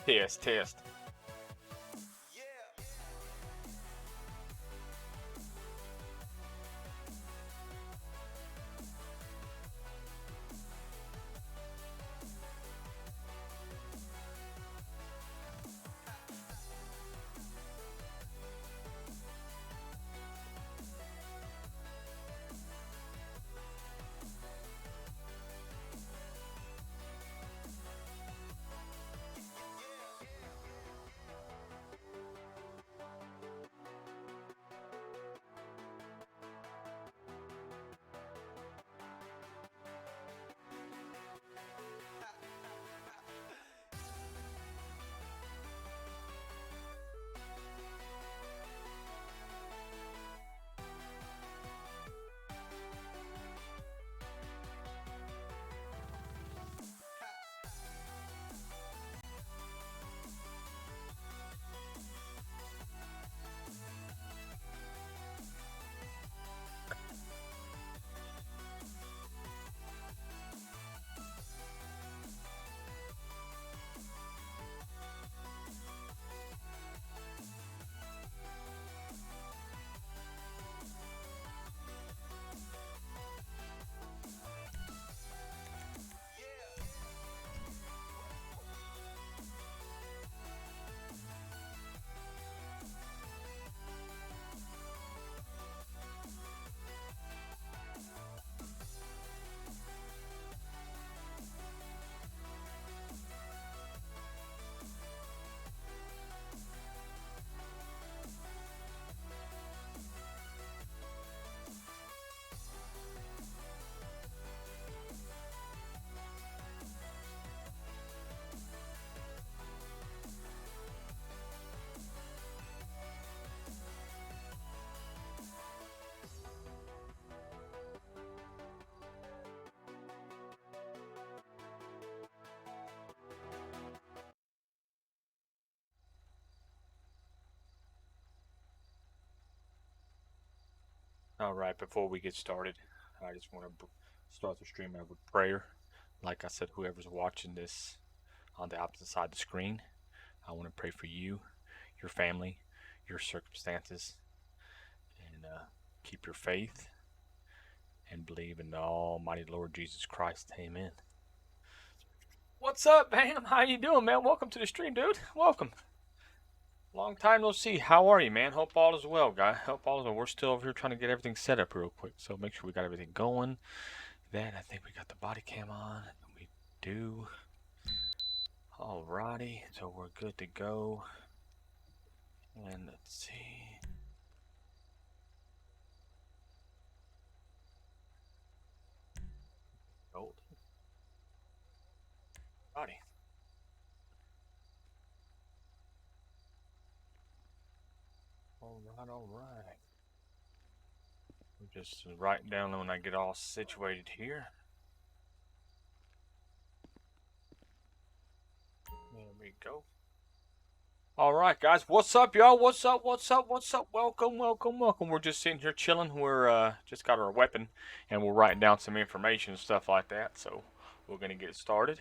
Test, test. Alright, before we get started, I just want to start the stream out with prayer. Like I said, whoever's watching this on the opposite side of the screen, I want to pray for you, your family, your circumstances, and keep your faith and believe in the Almighty Lord Jesus Christ. Amen. What's up, man? How you doing, man? Welcome to the stream, dude. Welcome. Long time no see. How are you, man? Hope all is well, guy. Hope all is well. We're still over here trying to get everything set up real quick, so make sure we got everything going. Then I think we got the body cam on. We do. Alrighty, so we're good to go. And let's see. Gold. Body. Alright. I'm just writing down when I get all situated here. There we go. Alright, guys. What's up, y'all? What's up? What's up? What's up? Welcome, welcome, welcome. We're just sitting here chilling. We're just got our weapon, and we're writing down some information and stuff like that. So we're going to get started.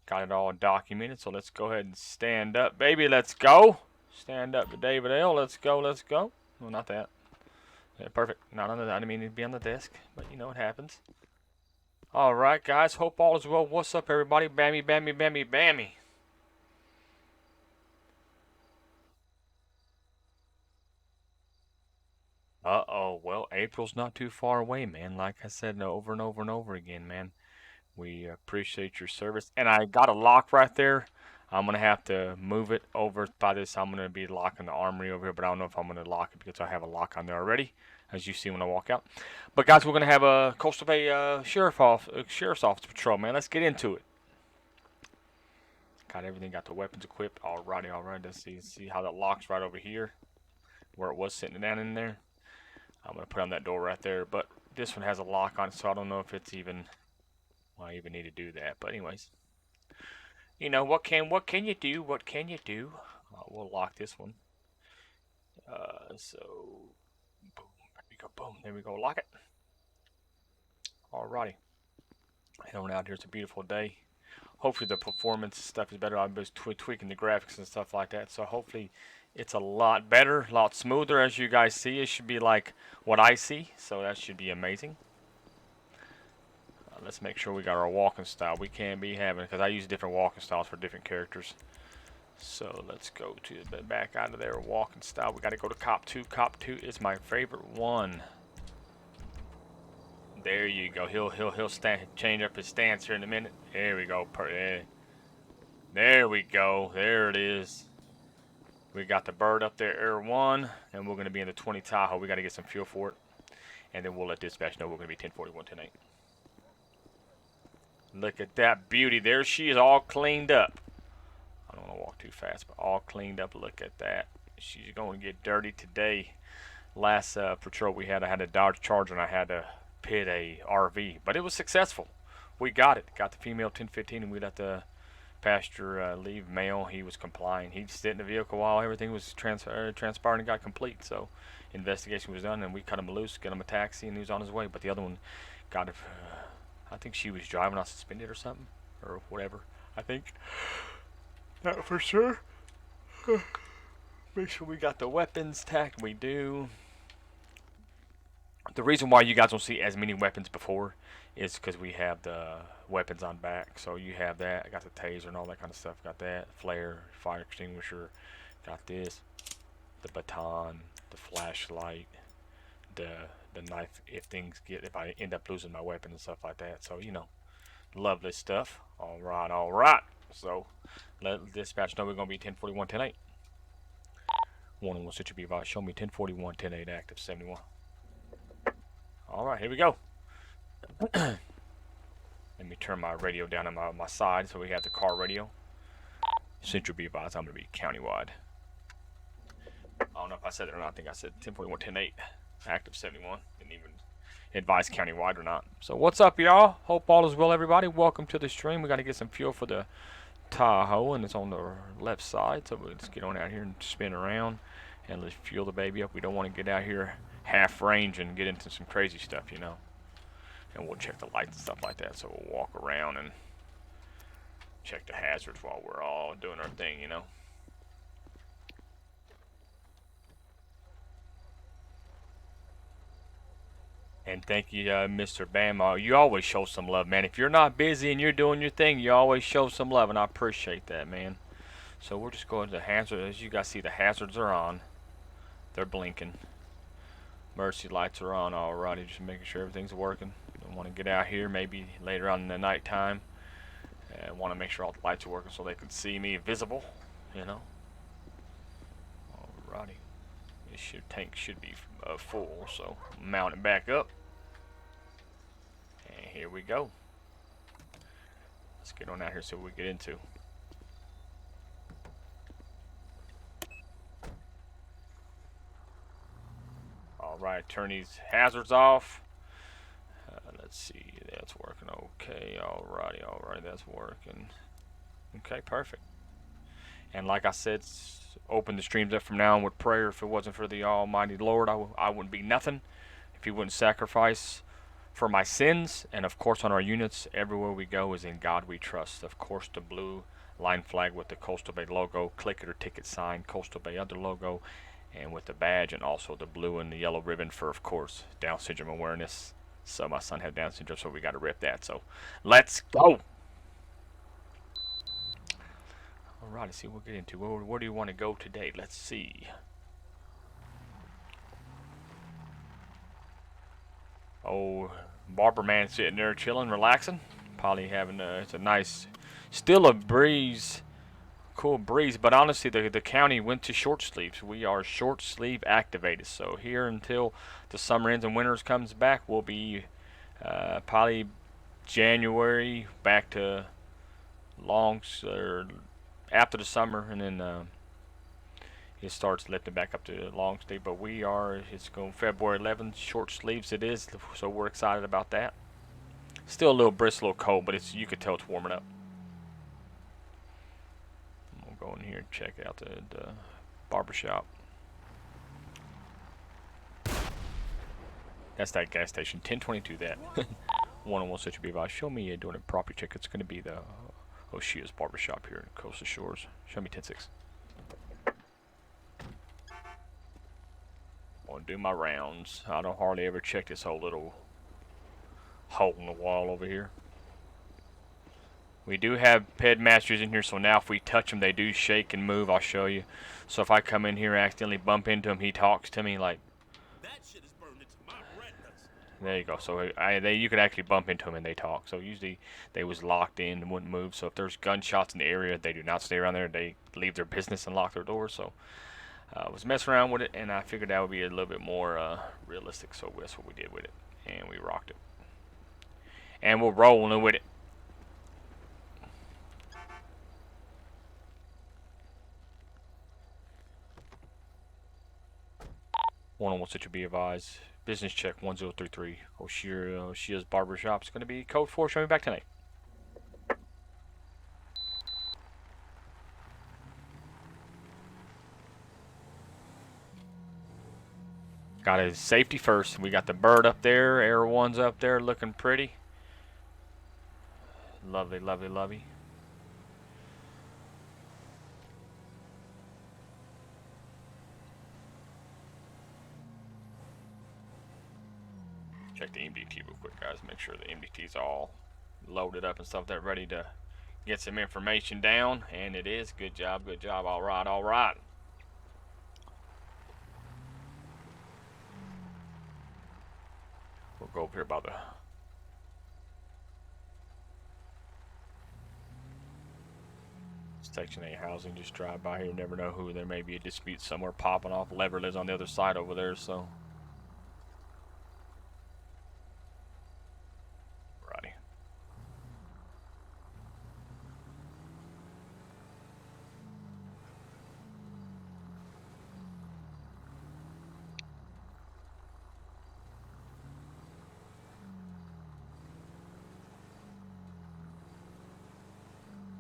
Got it all documented, so let's go ahead and stand up, baby. Let's go. Stand up to David L. Let's go, let's go. Well, not that. Yeah, perfect. Not on the, I didn't mean to be on the desk, but you know what happens. Alright, guys. Hope all is well. What's up, everybody? Bammy, bammy, bammy, bammy. Uh-oh. Well, April's not too far away, man. Like I said over and over and over again, man. We appreciate your service. And I got a lock right there. I'm going to have to move it over by this. I'm going to be locking the armory over here, but I don't know if I'm going to lock it because I have a lock on there already, as you see when I walk out. But, guys, we're going to have a Coastal Bay Sheriff's Office patrol, man. Let's get into it. Got everything, got the weapons equipped. Alrighty, alright. Let's see how that locks right over here, where it was sitting down in there. I'm going to put on that door right there, but this one has a lock on it, so I don't know if it's even, well, I even need to do that. But anyways, you know, what can you do? What can you do? We'll lock this one. So, boom, there we go, boom, there we go, lock it. Alrighty. Head on out here, it's a beautiful day. hopefully the performance stuff is better. I'm just tweaking the graphics and stuff like that. So hopefully it's a lot better, a lot smoother. As you guys see, it should be like what I see. So that should be amazing. Let's make sure we got our walking style. We can't be having, because I use different walking styles for different characters. So let's go to the back out of there. Walking style. We got to go to Cop 2. Cop 2 is my favorite one. There you go. He'll change up his stance here in a minute. There we go. There we go. There it is. We got the bird up there, Air 1, and we're going to be in the 20 Tahoe. We got to get some fuel for it, and then we'll let dispatch know we're going to be 1041, 10-8. Look at that beauty. There she is, all cleaned up. I don't want to walk too fast, but all cleaned up. Look at that. She's going to get dirty today. Last patrol we had, I had a Dodge Charger, and I had to pit a RV, but it was successful. We got it. Got the female 1015, and we let the passenger leave. Male, he was complying. He just stayed in the vehicle while everything was transpiring and got complete. So investigation was done, and we cut him loose, get him a taxi, and he was on his way. But the other one got it. I think she was driving on suspended or something, or whatever. I think. Not for sure. Make sure we got the weapons tagged. We do. The reason why you guys don't see as many weapons before is because we have the weapons on back. So you have that. I got the taser and all that kind of stuff. Got that. Flare, fire extinguisher. Got this. The baton, the flashlight, the knife if I end up losing my weapon and stuff like that. So, you know, lovely stuff. All right. So let dispatch know we're going to be 1041, 10-8. 1-1 should be advised. Show me 1041, 10-8 active 71. All right, here we go. Let me turn my radio down on my side so we have the car radio. Central be advised, I'm going to be countywide. I don't know if I said it or not. I think I said 1041, 10-8 active 71. Didn't even advise countywide or not. So what's up, y'all? Hope all is well, everybody. Welcome to the stream. We got to get some fuel for the Tahoe, and it's on the left side. So let's get on out here and spin around, and let's fuel the baby up. We don't want to get out here half range and get into some crazy stuff, you know. And we'll check the lights and stuff like that. So we'll walk around and check the hazards while we're all doing our thing, you know. And thank you, Mr. Bam. You always show some love, man. If you're not busy and you're doing your thing, you always show some love, and I appreciate that, man. So we're just going to the hazard. As you guys see, the hazards are on. They're blinking. Mercy lights are on already, just making sure everything's working. Don't want to get out here maybe later on in the night time. Want to make sure all the lights are working so they can see me visible, you know. Alrighty. This tank should be full, so mount it back up. And here we go. Let's get on out here and see what we get into. Alright, turn these hazards off. Let's see, that's working okay. Alrighty, that's working. Okay, perfect. And like I said, open the streams up from now on with prayer. If it wasn't for the Almighty Lord, I wouldn't be nothing. If He wouldn't sacrifice for my sins. And of course, on our units, everywhere we go is in God we trust. Of course, the blue line flag with the Coastal Bay logo, click it or ticket sign, Coastal Bay other logo, and with the badge, and also the blue and the yellow ribbon for, of course, Down syndrome awareness. So my son had Down syndrome, so we got to rip that. So let's go. Alright, let's see what we'll get into. Where do you want to go today? Let's see. Oh, Barber Man sitting there chilling, relaxing. Probably having it's a nice, still a breeze, cool breeze. But honestly, the county went to short sleeves. We are short sleeve activated. So here until the summer ends and winters comes back, we'll be probably January back to after the summer, and then it starts lifting back up to long sleeve. But it's going February 11th, short sleeves it is, so we're excited about that. Still a little brisk, a little cold, but you could tell it's warming up. We'll go in here and check out the barbershop. That's that gas station, 1022 that. 101 such a be advised. Show me doing a property check. It's going to be the Oshia's Barbershop here in Coastal Shores. Show me 10-6. I'm gonna do my rounds. I don't hardly ever check this whole little hole in the wall over here. We do have ped masters in here, so now if we touch them, they do shake and move. I'll show you. So if I come in here and accidentally bump into him, he talks to me like. That shit is burned into my retinas. There you go. So you could actually bump into them and they talk. So usually they was locked in and wouldn't move. So if there's gunshots in the area, they do not stay around there. They leave their business and lock their doors. So I was messing around with it, and I figured that would be a little bit more realistic. So that's what we did with it, and we rocked it. And we're rolling with it. 101 Citrus be advised. Business check 1033. Oshia's Barbershop is going to be code 4. Show me back tonight. Got his safety first. We got the bird up there. Air 1's up there looking pretty. Lovely, lovely, lovely. Check the MDT real quick, guys. Make sure the MDT's all loaded up and stuff. They're ready to get some information down, and it is. Good job, good job. All right, all right. We'll go over here by the Section 8 housing. Just drive by here. You never know who. There may be a dispute somewhere popping off. Lever lives on the other side over there, so. Righty.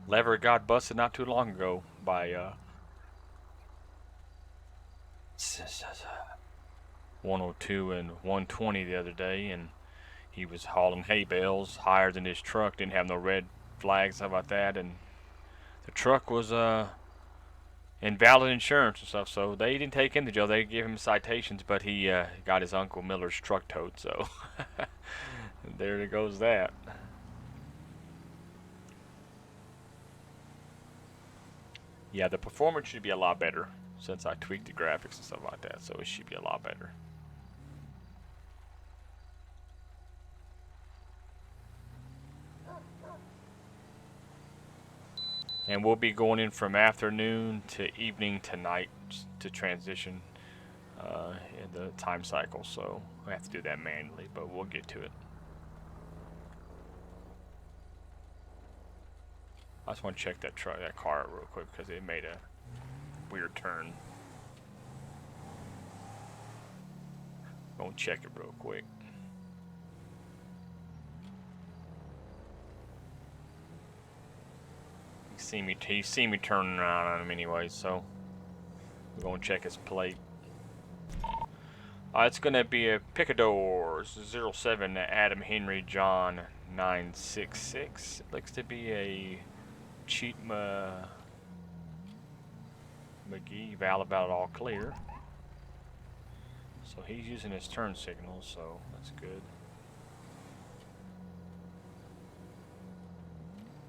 Lever got busted not too long ago by 102 and 120 the other day, and he was hauling hay bales higher than his truck, didn't have no red flags, stuff like that, and the truck was invalid insurance and stuff, so they didn't take him to jail. They gave him citations, but he got his Uncle Miller's truck towed, so there goes that. Yeah, the performance should be a lot better since I tweaked the graphics and stuff like that, so it should be a lot better. And we'll be going in from afternoon to evening tonight to transition in the time cycle, so we have to do that manually, but we'll get to it. I just want to check that car out real quick because it made a weird turn. Go and check it real quick. He's seen me turning around on him anyway, so we're going to check his plate. It's going to be a Picadors 07 Adam Henry John 966. It looks to be a Cheatma McGee, valid all clear. So he's using his turn signal, so that's good.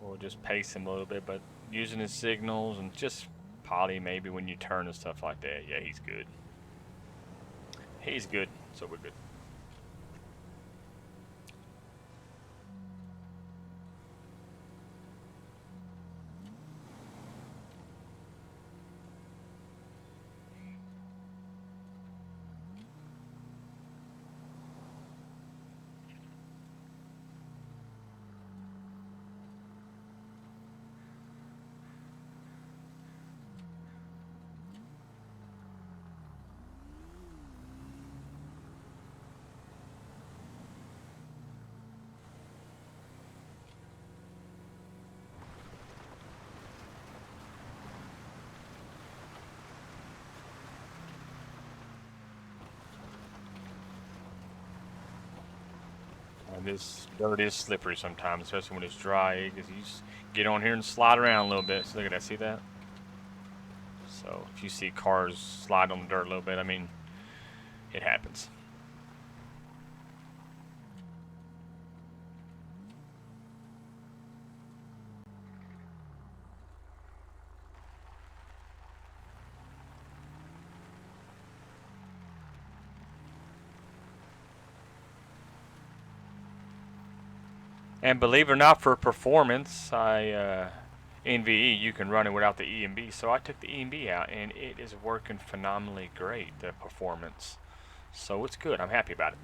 We'll just pace him a little bit, but using his signals and just poly maybe when you turn and stuff like that. Yeah, he's good. He's good, so we're good. this dirt is slippery sometimes, especially when it's dry. Because you just get on here and slide around a little bit. So look at that, see that? So if you see cars slide on the dirt a little bit, I mean, it happens. And believe it or not, for performance, in VE you can run it without the EMB. So I took the EMB out, and it is working phenomenally great. The performance, so it's good. I'm happy about it.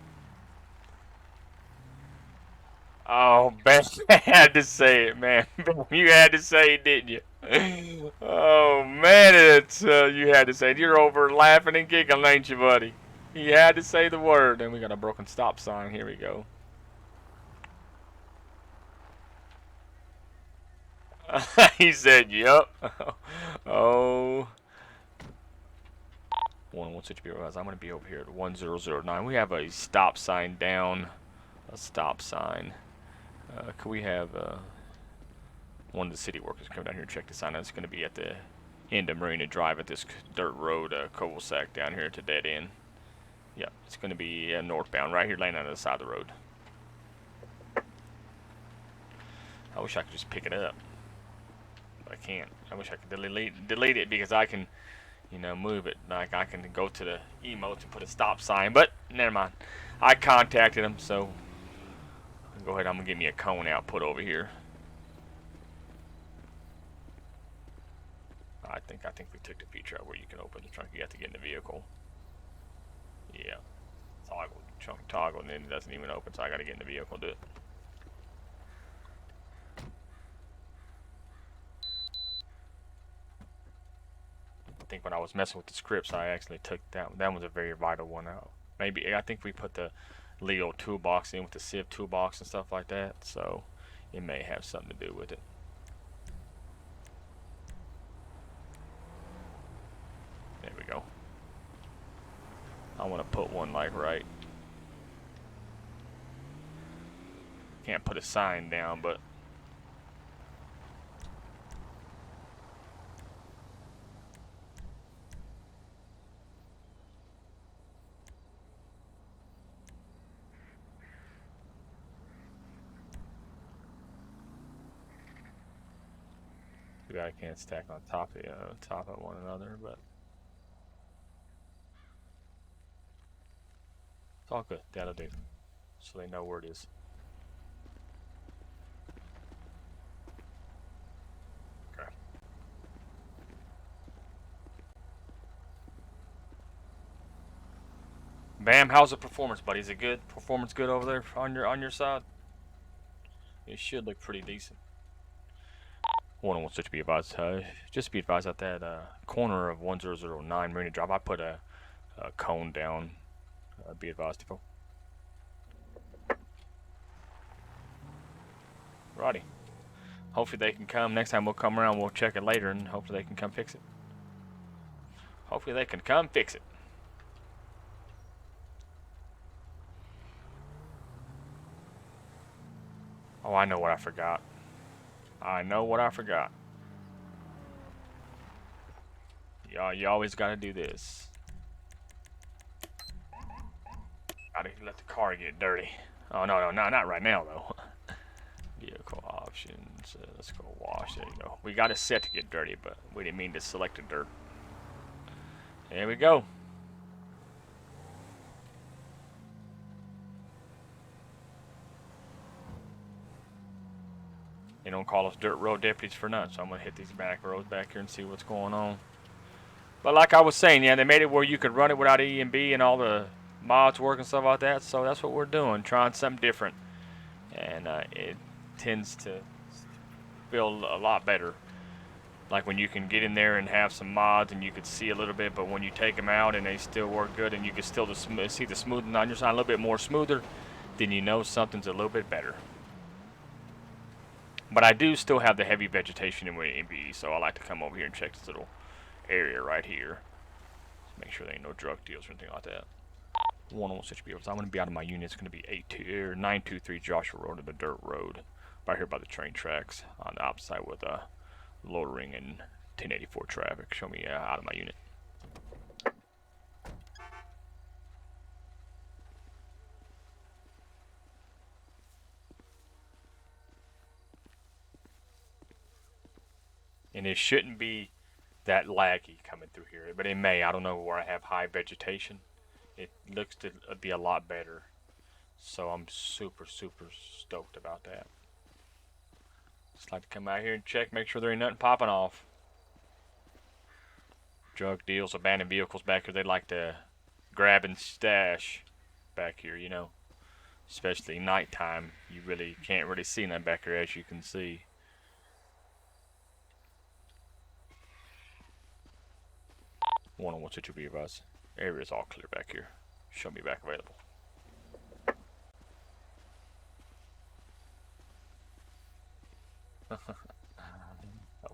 Oh, Ben, had to say it, man. You had to say it, didn't you? Oh man, it's you had to say it. You're over laughing and giggling, ain't you, buddy? You had to say the word, and we got a broken stop sign. Here we go. He said, "Yup." Oh. 116 I'm going to be over here at 1009. We have a stop sign down. A stop sign. Could we have one of the city workers come down here and check the sign? It's going to be at the end of Marina Drive at this dirt road cul-de-sac down here at the dead end. Yep, it's going to be northbound, right here laying on the side of the road. I wish I could just pick it up. But I can't. I wish I could delete it because I can, you know, move it. Like I can go to the emote and put a stop sign, but never mind. I contacted him, so go ahead. I'm gonna get me a cone output over here. I think we took the feature out where you can open the trunk. You have to get in the vehicle. Yeah, trunk toggle, and then it doesn't even open, so I gotta get in the vehicle and do it. I think when I was messing with the scripts, I actually took that. That was a very vital one out. Maybe I think we put the Leo toolbox in with the Civ toolbox and stuff like that, so it may have something to do with it. There we go. I want to put one like right. Can't put a sign down, but too bad I can't stack on top of one another, but it's all good. That'll do. So they know where it is. Okay. Bam, how's the performance, buddy? Is it good? Performance good over there on your side? It should look pretty decent. One wants to be advised. Just be advised at that corner of 1009 Marina Drive. I put a cone down. Be advised, people. Righty. Hopefully they can come. Next time we'll come around, we'll check it later, and hopefully they can come fix it. Hopefully they can come fix it. Oh, I know what I forgot. I know what I forgot. You always gotta do this. Gotta let the car get dirty. Oh, no, not right now, though. Vehicle options. Let's go wash. There you go. We got it set to get dirty, but we didn't mean to select the dirt. There we go. They don't call us dirt road deputies for nothing, so I'm going to hit these back roads back here and see what's going on. But like I was saying, yeah, they made it where you could run it without EMB and all the mods work and stuff like that, so that's what we're doing, trying something different. And it tends to feel a lot better. Like when you can get in there and have some mods and you could see a little bit, but when you take them out and they still work good and you can still see the smoothing on your side a little bit more smoother, then you know something's a little bit better. But I do still have the heavy vegetation in MBE, so I like to come over here and check this little area right here. Just make sure there ain't no drug deals or anything like that. 101 Central Beavers. I'm going to be out of my unit. It's going to be 923 Joshua Road, the dirt road, right here by the train tracks on the opposite side with loitering and 1084 traffic. Show me out of my unit. And it shouldn't be that laggy coming through here, but it may. I don't know where I have high vegetation. It looks to be a lot better. So I'm super stoked about that. Just like to come out here and check, make sure there ain't nothing popping off. Drug deals, abandoned vehicles back here, they like to grab and stash back here, you know. Especially nighttime, you really can't really see nothing back here, as you can see. One Central Beavers. Area's all clear back here. Show me back available.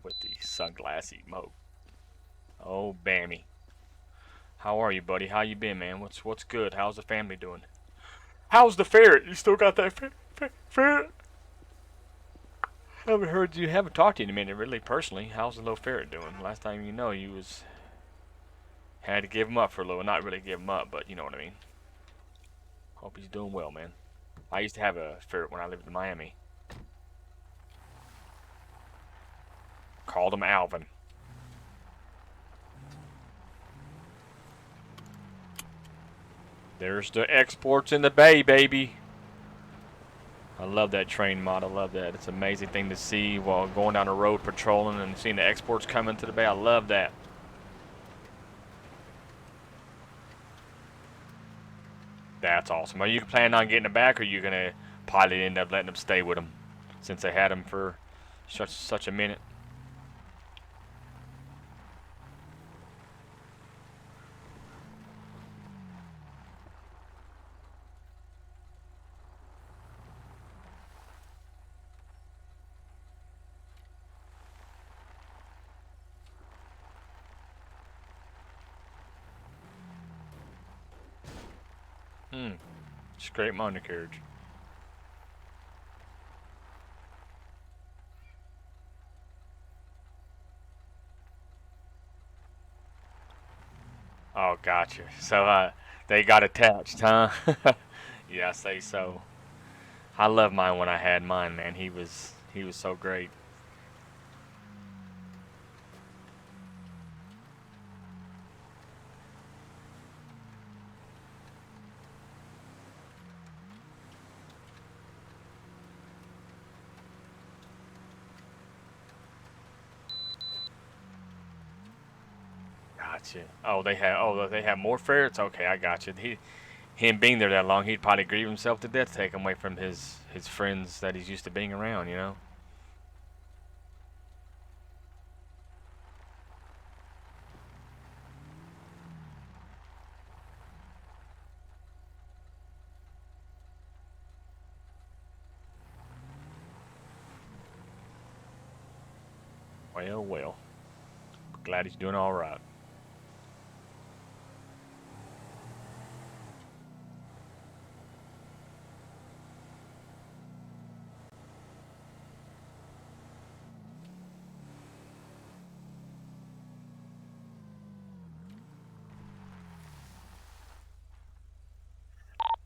With the sunglassy mode. Oh, Bammy. How are you, buddy? How you been, man? What's good? How's the family doing? How's the ferret? You still got that ferret? Haven't heard you. Haven't talked to you in a minute, really, personally. How's the little ferret doing? Last time you know, you had to give him up for a little. Not really give him up, but you know what I mean. Hope he's doing well, man. I used to have a ferret when I lived in Miami. Called him Alvin. There's the exports in the bay, baby. I love that train mod. I love that. It's an amazing thing to see while going down the road patrolling and seeing the exports coming to the bay. I love that. That's awesome. Are you planning on getting it back, or are you gonna probably end up letting them stay with them, since they had them for such a minute? Scrape my undercarriage. Oh, gotcha. So they got attached, huh? Yeah, I say so. I love mine when I had mine, man. He was so great. Gotcha. They have more ferrets. Okay, I got you. Him being there that long, he'd probably grieve himself to death, take him away from his friends that he's used to being around. You know. Well. Glad he's doing all right.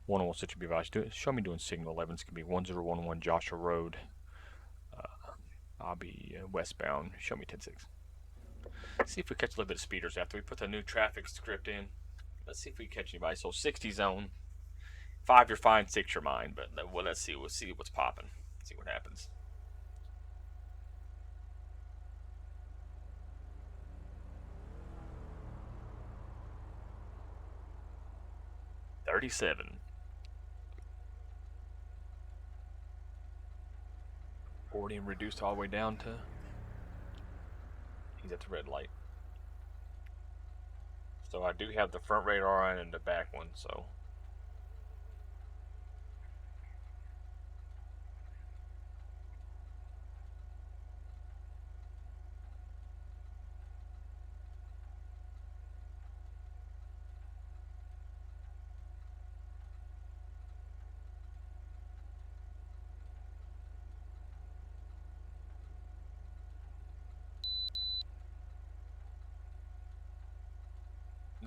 One on such a device. Show me doing signal 11. It's gonna be 1011 Joshua Road. I'll be westbound. Show me 10-6. See if we catch a little bit of speeders after we put the new traffic script in. Let's see if we catch anybody. So 60 zone. 5 you're fine, 6 you're mine. But well, let's see. We'll see what's popping. See what happens. $37. 40 and reduced all the way down to. He's at the red light. So I do have the front radar on and the back one, so.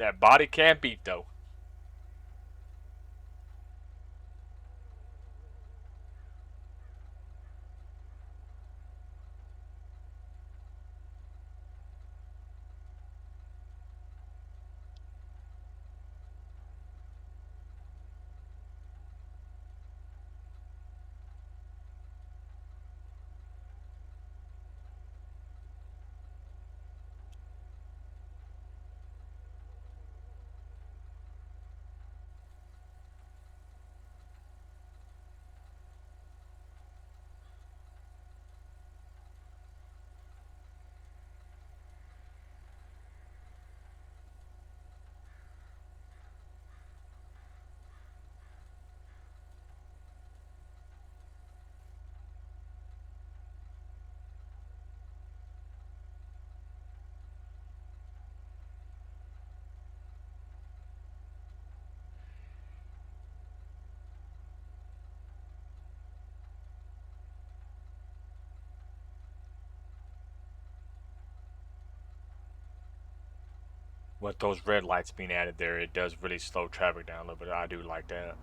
That body can't beat though. With those red lights being added there, it does really slow traffic down a little bit. I do like that.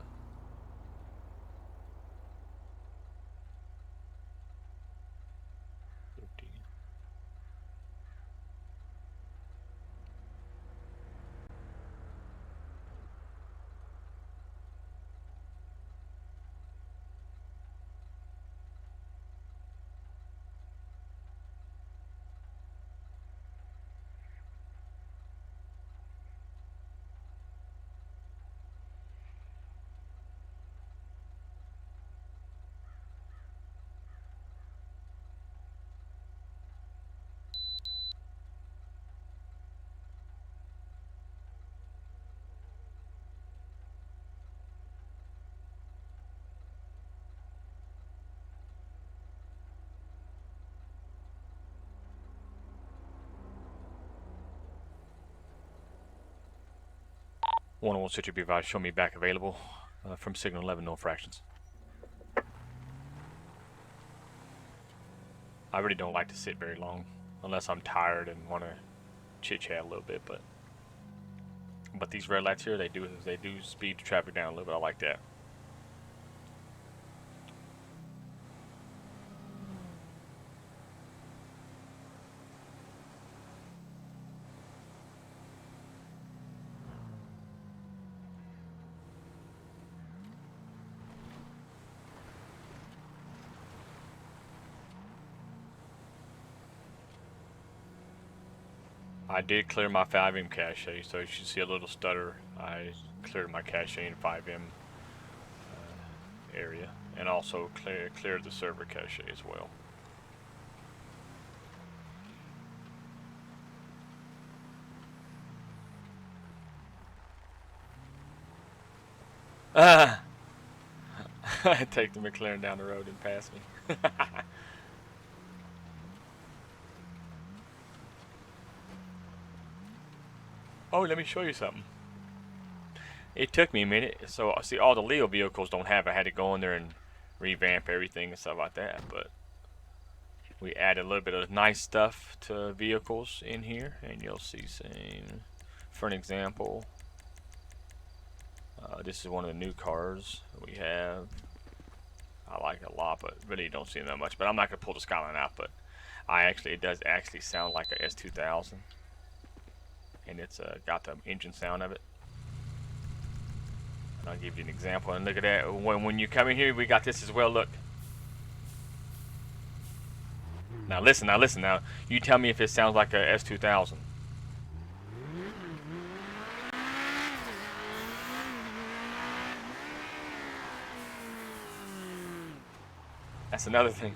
One City be advised, show me back available from signal 11, no fractions. I really don't like to sit very long unless I'm tired and want to chit chat a little bit, but these red lights here, they do speed the traffic down a little bit. I like that. I did clear my FIVEM cache, so you should see a little stutter. I cleared my cache in FIVEM area, and also cleared the server cache as well. Take the McLaren down the road and pass me. Oh, let me show you something. It took me a minute. So, see, all the Leo vehicles don't have it. I had to go in there and revamp everything and stuff like that. But we added a little bit of nice stuff to vehicles in here. And you'll see, same. For an example, this is one of the new cars that we have. I like it a lot, but really don't see that much. But I'm not going to pull the Skyline out. But it does actually sound like a S2000. And it's got the engine sound of it. And I'll give you an example. And look at that. When you come in here, we got this as well. Look. Now listen. Now you tell me if it sounds like a S2000. That's another thing.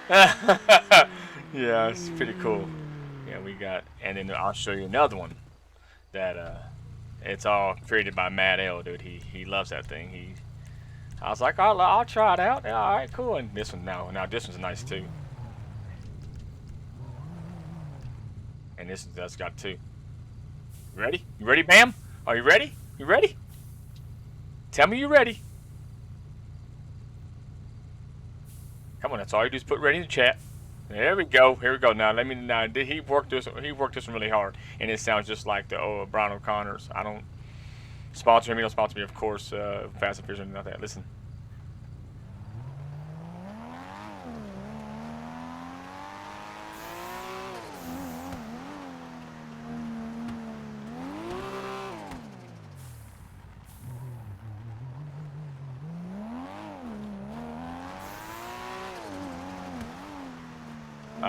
Yeah, it's pretty cool. Yeah, we got, and then I'll show you another one that it's all created by Matt L, dude. He loves that thing. I was like, I'll try it out. Yeah, all right, cool. And this one now this one's nice too. And that's got two. You ready? You ready, Bam? Are you ready? You ready? Tell me you're ready. Come on, that's all you do is put ready in the chat. There we go. Here we go. Now let me. Now did he work this? He worked this one really hard, and it sounds just like the Brian O'Connor's. I don't sponsor me. Don't sponsor me, of course. Fast and Furious or nothing. Listen.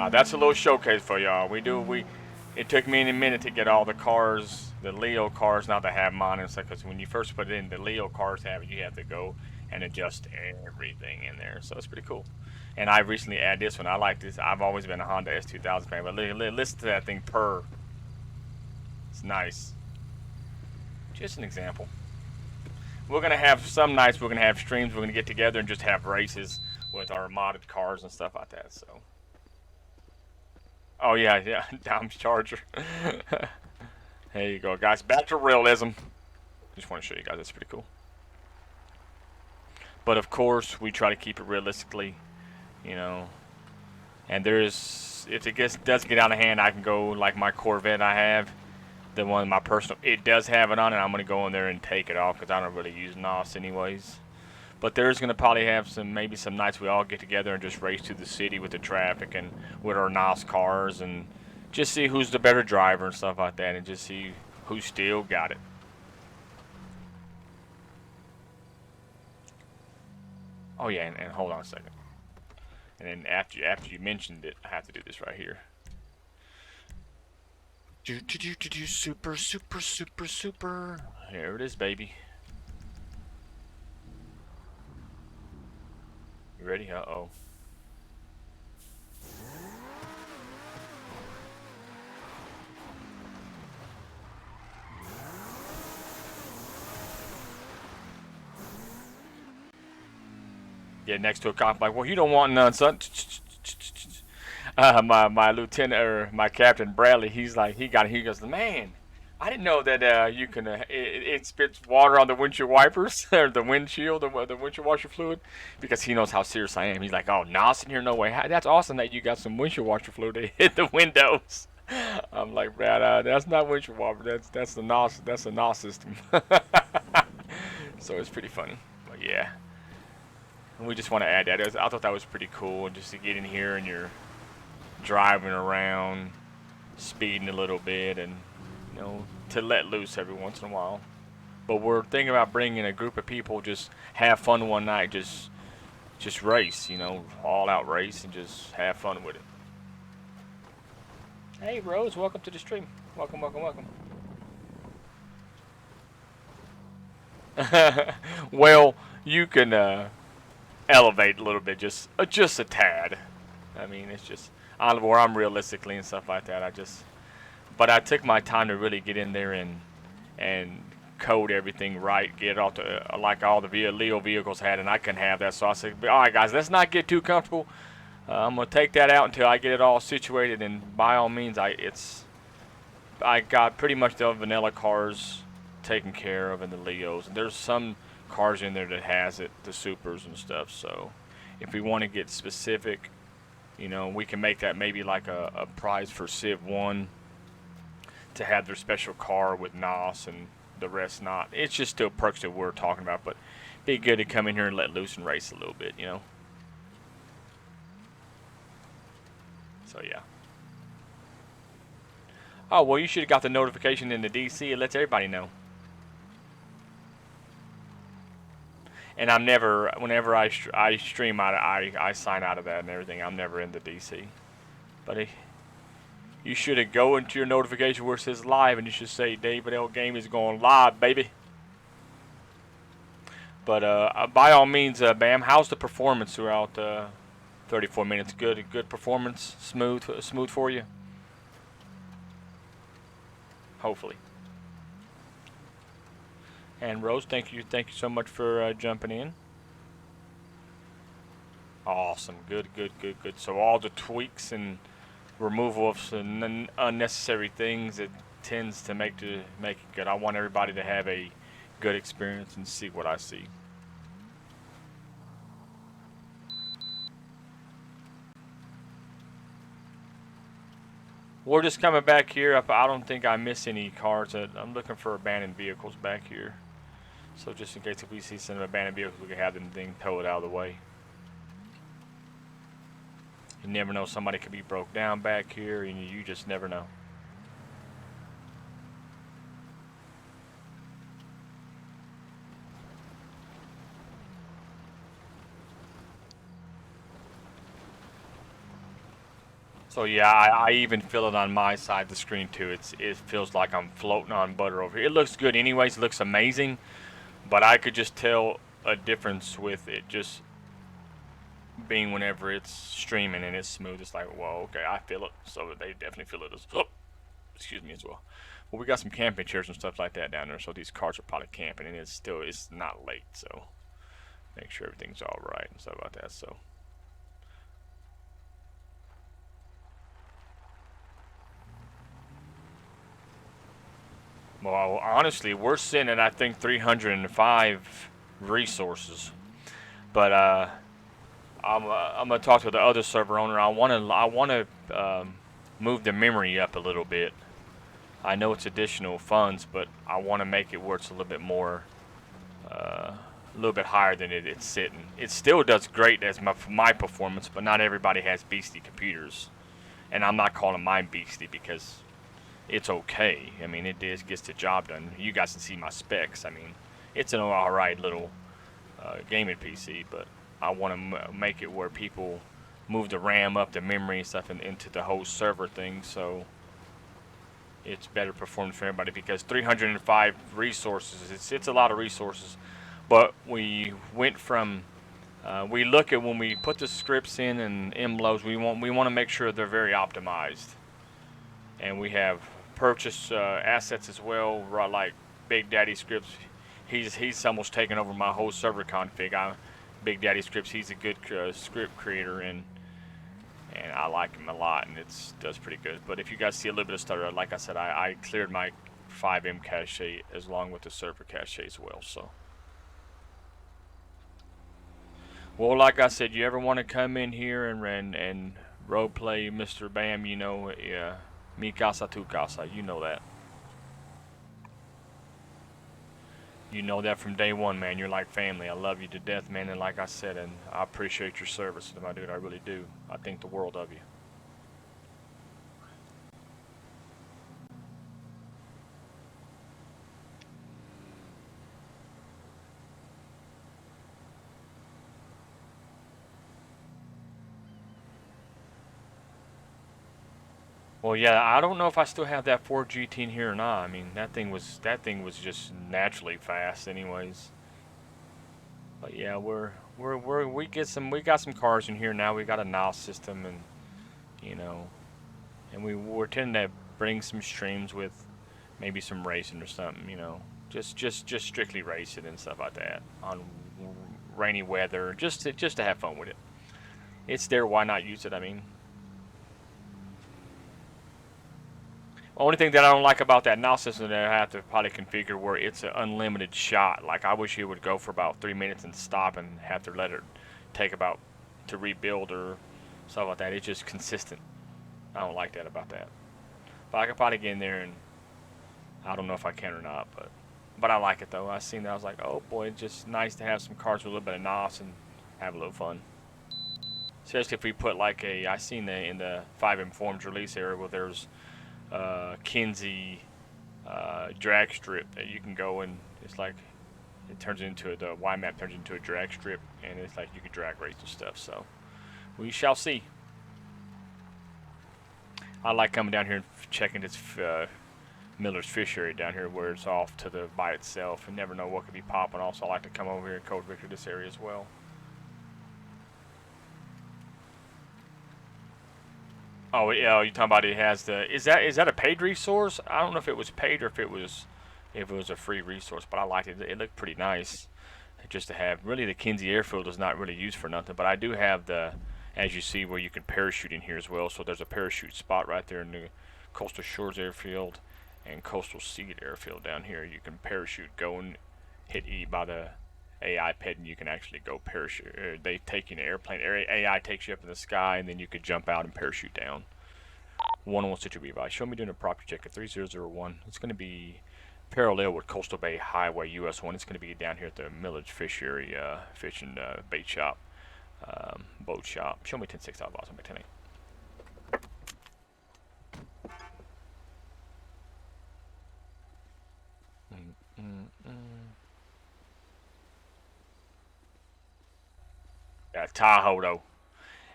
That's a little showcase for y'all. It took me a minute to get all the cars, the Leo cars, not to have mine and stuff. Because when you first put it in, the Leo cars have it. You have to go and adjust everything in there. So it's pretty cool. And I recently added this one. I like this. I've always been a Honda S2000 fan, but listen to that thing purr. It's nice. Just an example. We're gonna have some nights. We're gonna have streams. We're gonna get together and just have races with our modded cars and stuff like that. So. Oh yeah, yeah, Dom's Charger. There you go, guys. Back to realism. Just want to show you guys. That's pretty cool. But of course, we try to keep it realistically, you know. And there's, if it does get out of hand, I can go like my Corvette I have, the one my personal. It does have it on it. I'm gonna go in there and take it off because I don't really use NOS anyways. But there's going to probably have maybe some nights we all get together and just race through the city with the traffic and with our NOS cars and just see who's the better driver and stuff like that and just see who still got it. Oh yeah, and hold on a second. And then after you mentioned it, I have to do this right here. Super, super, super, super. Here it is, baby. You ready? Uh-oh. Get next to a cop like, well, you don't want none, son. My lieutenant or my captain Bradley, he goes, man, I didn't know that you can it spits water on the windshield wipers or the windshield, the windshield washer fluid, because he knows how serious I am. He's like, oh, NOS in here, no way. That's awesome that you got some windshield washer fluid to hit the windows. I'm like, Brad, that's not windshield wiper. That's the NOS. That's the NOS system. So it's pretty funny. But yeah. And we just want to add that. I thought that was pretty cool, just to get in here and you're driving around, speeding a little bit, and you know, to let loose every once in a while. But we're thinking about bringing a group of people, just have fun one night, just race, you know, all out race, and just have fun with it. Hey Rose, welcome to the stream. Welcome, welcome, welcome. Well, you can elevate a little bit, just a tad. I mean, it's just where I'm realistically and stuff like that. But I took my time to really get in there and code everything right, get it all to like all the Leo vehicles had, and I couldn't have that. So I said, all right, guys, let's not get too comfortable. I'm gonna take that out until I get it all situated, and by all means, I got pretty much the vanilla cars taken care of in the Leos, and there's some cars in there that has it, the supers and stuff. So if we want to get specific, you know, we can make that maybe like a prize for Civ 1 to have their special car with NOS and the rest not. It's just still perks that we're talking about, but be good to come in here and let loose and race a little bit, you know. So yeah. Oh, well, you should have got the notification in the DC. It lets everybody know. And I'm never, whenever I stream out, I sign out of that and everything. I'm never in the DC. But you should go into your notification where it says live, and you should say DavidLGaming is going live, baby. But by all means, Bam, how's the performance throughout 34 minutes? Good performance, smooth for you. Hopefully. And Rose, thank you so much for jumping in. Awesome, good. So all the tweaks and removal of some unnecessary things, it tends to make it good. I want everybody to have a good experience and see what I see. We're just coming back here. I don't think I miss any cars. I'm looking for abandoned vehicles back here. So just in case if we see some abandoned vehicles, we can have them thing towed out of the way. You never know, somebody could be broke down back here, and you just never know. So yeah, I even feel it on my side of the screen too. It feels like I'm floating on butter over here. It looks good anyways. It looks amazing, but I could just tell a difference with it just being whenever it's streaming and it's smooth. It's like, whoa, okay, I feel it. So they definitely feel it as, oh, excuse me, as well. Well, we got some camping chairs and stuff like that down there, so these cars are probably camping, and it's not late, so make sure everything's all right and stuff like that. So. Well, honestly, we're sitting at I think 305 resources, but I'm gonna talk to the other server owner. I wanna move the memory up a little bit. I know it's additional funds, but I want to make it where it's a little bit more, a little bit higher than it's sitting. It still does great as my performance, but not everybody has beastie computers, and I'm not calling mine beastie because it's okay. I mean, it gets the job done. You guys can see my specs. I mean, it's an alright little gaming PC, but I want to make it where people move the RAM up, the memory and stuff, and into the whole server thing, so it's better performance for everybody. Because 305 resources, it's a lot of resources, but we went from we look at when we put the scripts in and MLOs, we want to make sure they're very optimized, and we have purchase assets as well, right, like Big Daddy Scripts. He's almost taken over my whole server config. Big Daddy Scripts. He's a good script creator, and I like him a lot, and it does pretty good. But if you guys see a little bit of stutter, like I said, I cleared my FIVEM cache as long with the server cache as well. So, well, like I said, you ever want to come in here and roleplay Mr. Bam, you know, mi casa tu casa, you know that. You know that from day one, man. You're like family. I love you to death, man. And like I said, and I appreciate your service, my dude. I really do. I think the world of you. Well, yeah, I don't know if I still have that Ford GT in here or not. I mean, that thing was just naturally fast, anyways. But yeah, we got some cars in here now. We got a NOS system, and you know, and we're tending to bring some streams with maybe some racing or something. You know, just strictly racing and stuff like that on rainy weather, just to have fun with it. It's there. Why not use it? I mean, only thing that I don't like about that NOS system that I have to probably configure where it's an unlimited shot. Like, I wish it would go for about 3 minutes and stop and have to let it take about to rebuild or stuff like that. It's just consistent. I don't like that about that. But I could probably get in there, and I don't know if I can or not, but I like it though. I seen that, I was like, oh boy, it's just nice to have some cards with a little bit of NOS and have a little fun. Especially if we put like I seen in the FIVEM forums release area where there's Kinsey drag strip that you can go, and it's like it turns into the Y map turns into a drag strip, and it's like you can drag race and stuff. So we shall see. I like coming down here and checking this Miller's Fish area down here where it's off to the by itself, and never know what could be popping. Also, I like to come over here and Code Victor this area as well. Oh yeah, you talking about it has the is that a paid resource? I don't know if it was paid or if it was a free resource, but I liked it. It looked pretty nice just to have. Really, the Kinsey Airfield is not really used for nothing, but I do have the, as you see, where you can parachute in here as well. So there's a parachute spot right there in the Coastal Shores Airfield and Coastal Seed Airfield down here. You can parachute, go and hit E by the AI ped, and you can actually go parachute. They take you in an airplane. AI takes you up in the sky, and then you could jump out and parachute down. 116 revised. Show me doing a property check at 3001. It's going to be parallel with Coastal Bay Highway US 1. It's going to be down here at the Millage Fishery Fishing Bait Shop, Boat Shop. Show me 10-6 out of Boston by 10-8. Yeah, Tahoe though.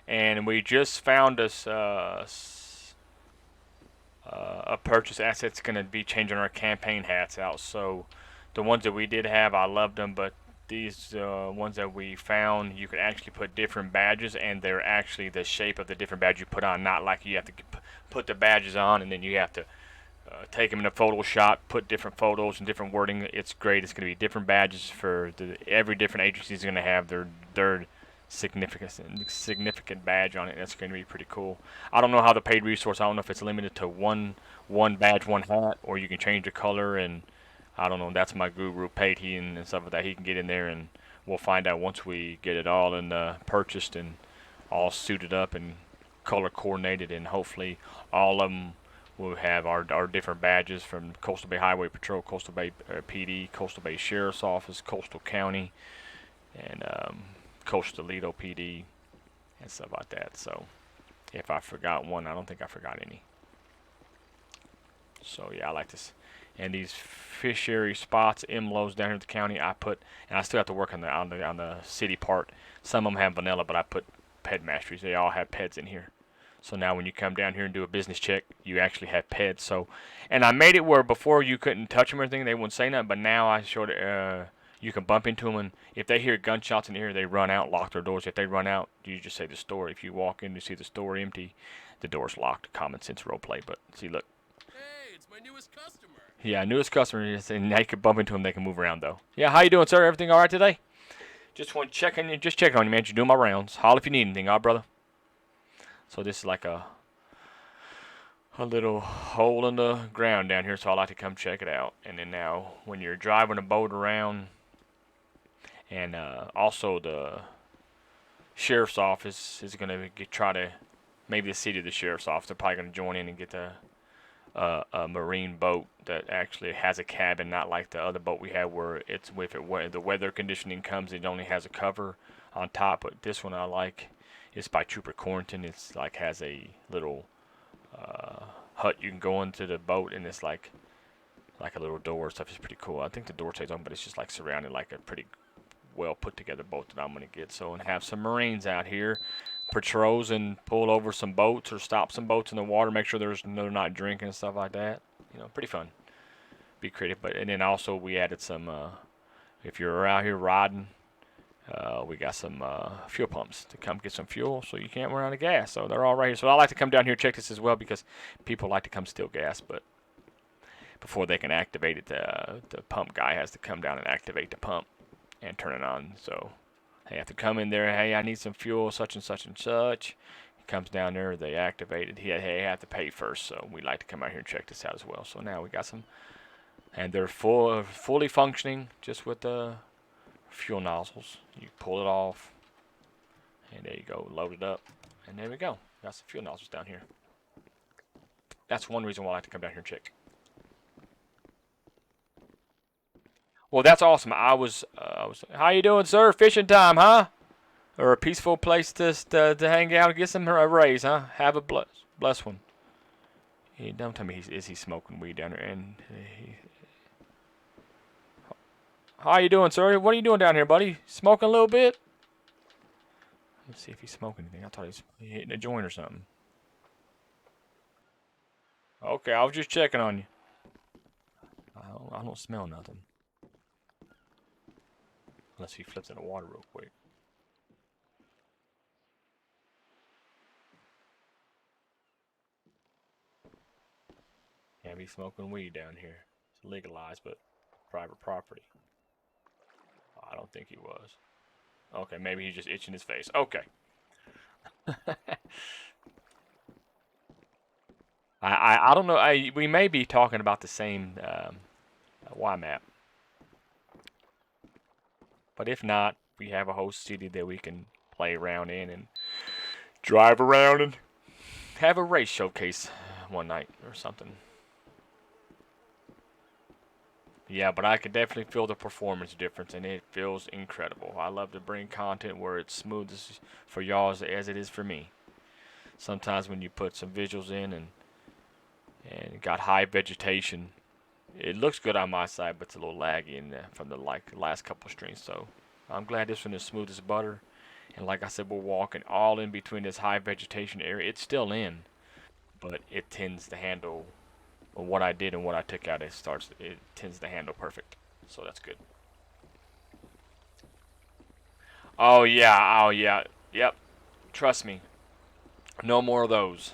And we just found us a purchase asset's going to be changing our campaign hats out. So the ones that we did have, I loved them, but these ones that we found, you could actually put different badges, and they're actually the shape of the different badge you put on, not like you have to put the badges on and then you have to take them in a Photoshop, put different photos and different wording. It's great. It's going to be different badges for every different agency is going to have their significant badge on it. That's going to be pretty cool. I don't know how the paid resource. I don't know if it's limited to one badge, one hat, or you can change the color. And I don't know. That's my guru, paid he and stuff like that. He can get in there, and we'll find out once we get it all purchased and all suited up and color coordinated, and hopefully all of them will have our different badges from Coastal Bay Highway Patrol, Coastal Bay PD, Coastal Bay Sheriff's Office, Coastal County, and Coastal Toledo PD, and stuff like that. So if I forgot one, I don't think I forgot any. So yeah, I like this. And these fishery spots, MLOs down here in the county, I put, and I still have to work on the city part. Some of them have vanilla, but I put ped masteries. They all have peds in here. So now when you come down here and do a business check, you actually have peds. So, and I made it where before you couldn't touch them or anything, they wouldn't say nothing, but now I showed it, you can bump into them, and if they hear gunshots in here, they run out, lock their doors. If they run out, you just say the store. If you walk in to see the store empty, the door's locked. Common sense role play, but see, look. Hey, it's my newest customer. Yeah, newest customer, and now you can bump into them. They can move around, though. Yeah, how you doing, sir? Everything all right today? Just want to check on you. Just checking on you, man. Just doing my rounds. Holler if you need anything, all right, brother? So this is like a little hole in the ground down here, so I like to come check it out. And then now, when you're driving a boat around, and also the sheriff's office is going to try to, maybe the city of the sheriff's office, they're probably going to join in and get a marine boat that actually has a cabin, not like the other boat we have where it's the weather conditioning comes, it only has a cover on top. But this one I like. It's by Trooper Corrington. It's like has a little hut you can go into the boat, and it's like a little door and stuff. It's pretty cool. I think the door stays open, but it's just like surrounded like a pretty well put together boat that I'm gonna get. So, and have some Marines out here patrols and pull over some boats or stop some boats in the water, make sure they're not drinking and stuff like that. You know, pretty fun. Be creative. But and then also we added some if you're out here riding, we got some fuel pumps to come get some fuel, so you can't run out of gas. So they're all right here. So I like to come down here and check this as well, because people like to come steal gas, but before they can activate it, the pump guy has to come down and activate the pump and turn it on. So they have to come in there. Hey, I need some fuel, such and such and such. He comes down there, they activate it. He have to pay first. So we like to come out here and check this out as well. So now we got some, and they're fully functioning, just with the fuel nozzles. You pull it off, and there you go, load it up, and there we go. Got some fuel nozzles down here. That's one reason why I like to come down here and check. Well, that's awesome. I was how you doing, sir? Fishing time, huh? Or a peaceful place to hang out and get some rays, huh? Have a bless one. Don't tell me is he smoking weed down there? And how you doing, sir? What are you doing down here, buddy? Smoking a little bit? Let's see if he's smoking anything. I thought he's hitting a joint or something. Okay, I was just checking on you. I don't smell nothing. Unless he flips in the water real quick. Can't be smoking weed down here. It's legalized, but private property. I don't think he was. Okay, maybe he's just itching his face. Okay. I don't know. We may be talking about the same Y map. But if not, we have a host city that we can play around in and drive around and have a race showcase one night or something. Yeah, but I could definitely feel the performance difference, and it feels incredible. I love to bring content where it's smooth for y'all as it is for me. Sometimes when you put some visuals in and got high vegetation, it looks good on my side, but it's a little laggy from the last couple streams. So I'm glad this one is smooth as butter. And like I said, we're walking all in between this high vegetation area. It's still in, but it tends to handle what I did and what I took out. It tends to handle perfect. So that's good. Oh yeah, oh yeah, yep. Trust me, no more of those.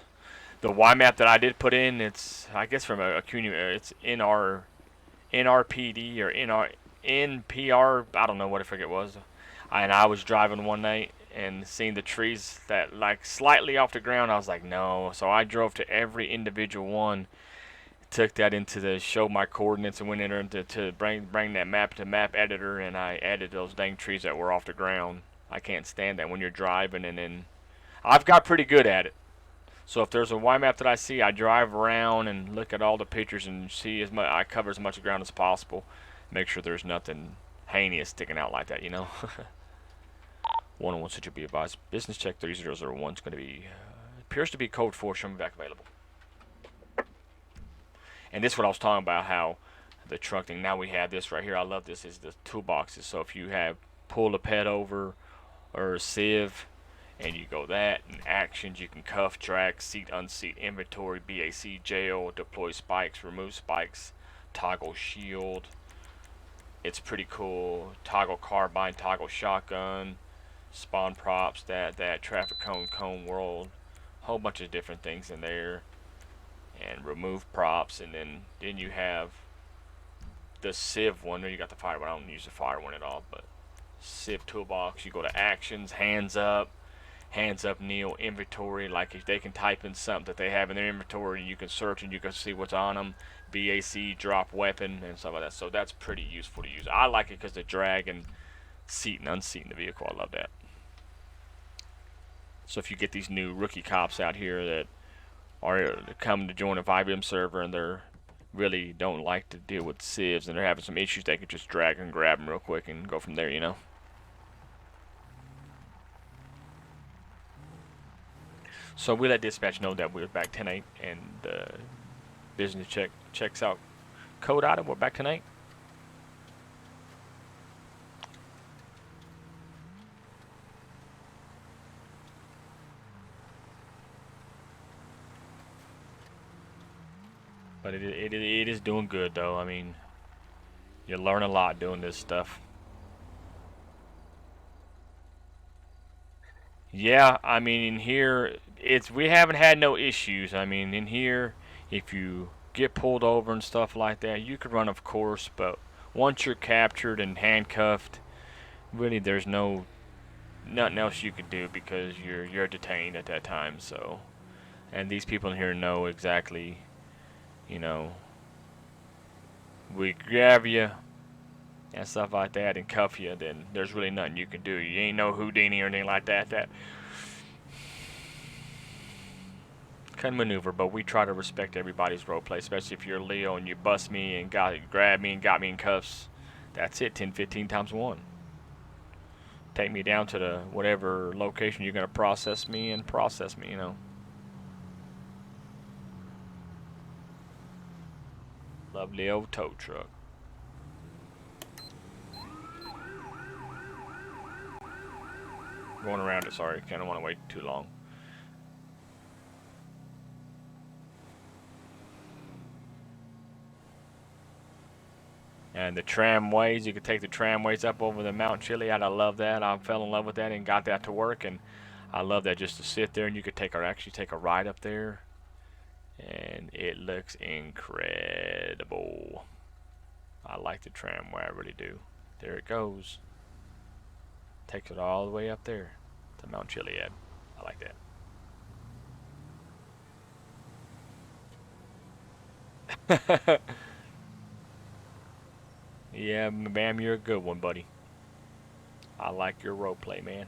The Y map that I did put in, it's I guess from a it's NRPD or NPR. I don't know what I forget it was. And I was driving one night and seeing the trees that like slightly off the ground. I was like, no. So I drove to every individual one, took that into the show my coordinates, and went in there to bring that map to map editor, and I added those dang trees that were off the ground. I can't stand that when you're driving, and then I've got pretty good at it. So if there's a Y map that I see, I drive around and look at all the pictures and see as much. I cover as much ground as possible. Make sure there's nothing heinous sticking out like that, you know. 101 should be advised. Business check 3001 is going to be appears to be code 4. Show me back available. And this is what I was talking about, how the truck thing. Now we have this right here. I love this. Is the toolboxes. So if you have pull a pet over or a sieve, and you go that, and actions, you can cuff, drag, seat, unseat, inventory, BAC, jail, deploy spikes, remove spikes, toggle shield. It's pretty cool. Toggle carbine, toggle shotgun, spawn props, that traffic cone world, whole bunch of different things in there, and remove props. And then you have the Civ one. You got the fire one. I don't use the fire one at all, but Civ toolbox. You go to actions, hands up, kneel, inventory. Like if they can type in something that they have in their inventory, you can search and you can see what's on them. BAC, drop weapon, and stuff like that. So that's pretty useful to use. I like it because the drag and seat and unseat in the vehicle. I love that. So if you get these new rookie cops out here that are coming to join a FIVEM server and they're really don't like to deal with civs and they're having some issues, they can just drag and grab them real quick and go from there, you know. So we let dispatch know that we're back tonight, and the business checks out code item. We're back tonight. But it is doing good though. I mean, you learn a lot doing this stuff. Yeah, I mean in here we haven't had no issues. I mean in here, if you get pulled over and stuff like that, you could run of course, but once you're captured and handcuffed, really there's nothing else you can do because you're detained at that time. So, and these people in here know exactly, you know, we grab you and stuff like that and cuff you, then there's really nothing you can do. You ain't no Houdini or anything like that can maneuver, but we try to respect everybody's roleplay, especially if you're Leo and you bust me and grabbed me and got me in cuffs. That's it, 10, 15 times 1. Take me down to the whatever location you're going to process me, you know. Lovely old tow truck. Going around it, sorry, kind of want to wait too long. And the tramways, you could take the tramways up over the Mount Chili. I love that. I fell in love with that and got that to work. And I love that just to sit there and you could actually take a ride up there. And it looks incredible. I like the tramway, I really do. There it goes. Takes it all the way up there to Mount Chiliad. I like that. Yeah, ma'am, you're a good one, buddy. I like your roleplay, man.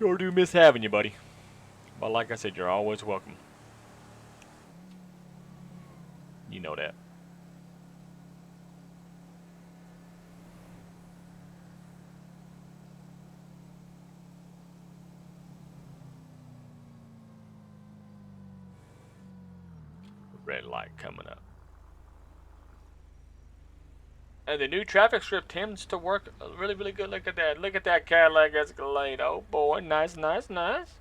Sure do miss having you, buddy. But like I said, you're always welcome. You know that. Red light coming up. And the new traffic strip tends to work really, really good. Look at that. Look at that Cadillac Escalade. Oh boy, nice, nice, nice.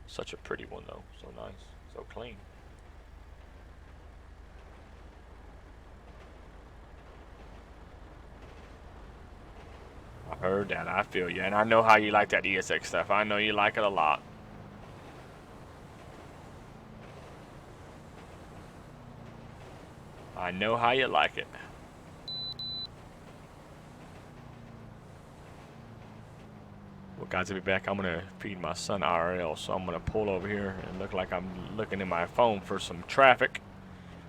Such a pretty one though. So nice. So clean. I heard that. I feel you. And I know how you like that ESX stuff. I know you like it a lot. I know how you like it. Well, guys, I'll be back. I'm going to feed my son IRL. So I'm going to pull over here and look like I'm looking in my phone for some traffic.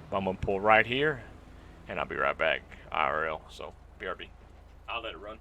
But I'm going to pull right here. And I'll be right back. IRL. So, BRB. I'll let it run.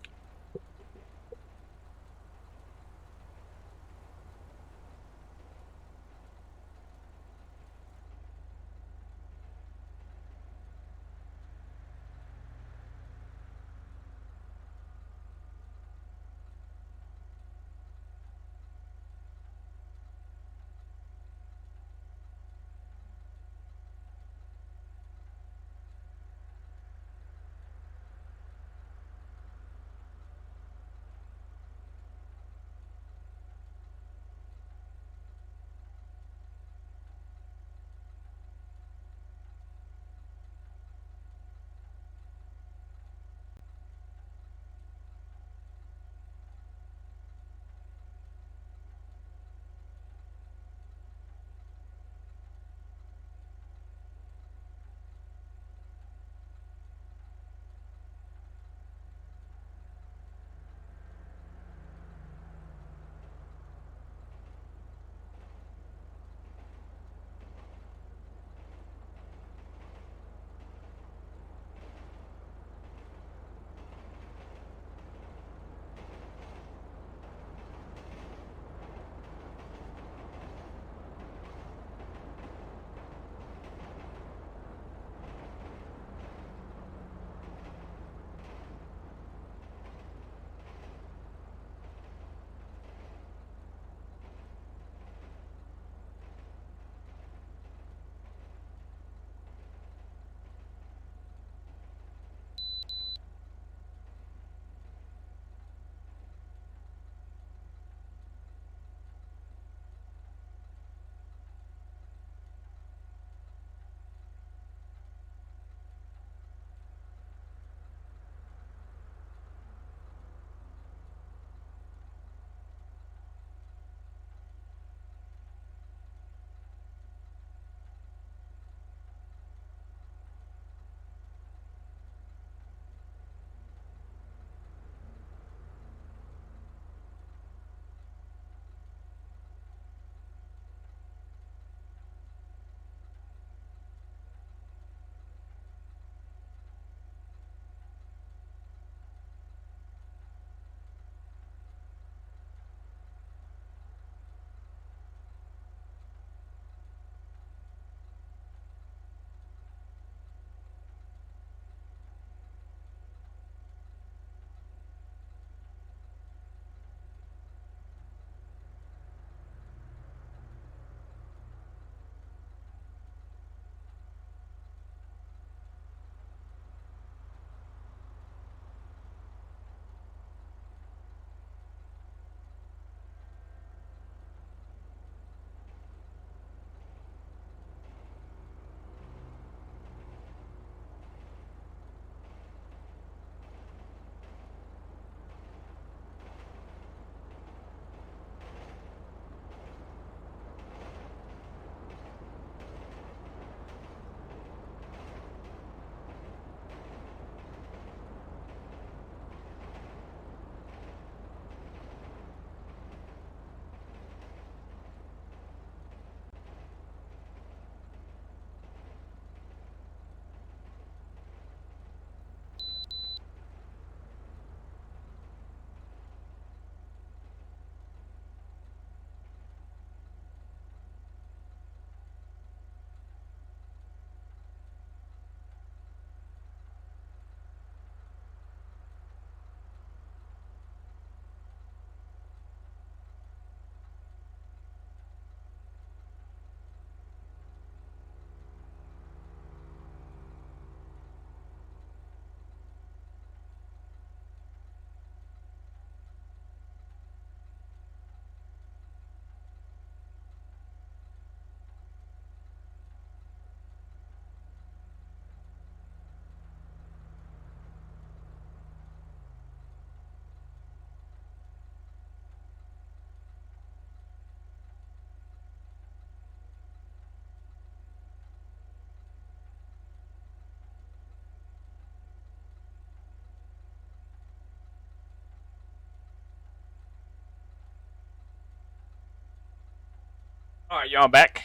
Alright, y'all, I'm back.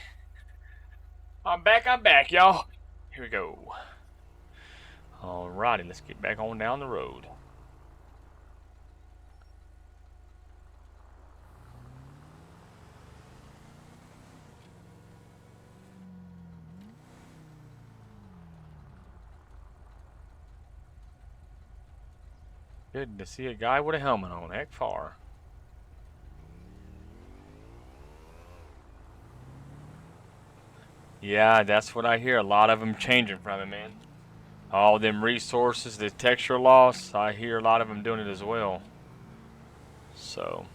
I'm back, y'all. Here we go. Alrighty, let's get back on down the road. Good to see a guy with a helmet on. Heck far. Yeah, that's what I hear. A lot of them changing from it, man. All them resources, the texture loss, I hear a lot of them doing it as well. So,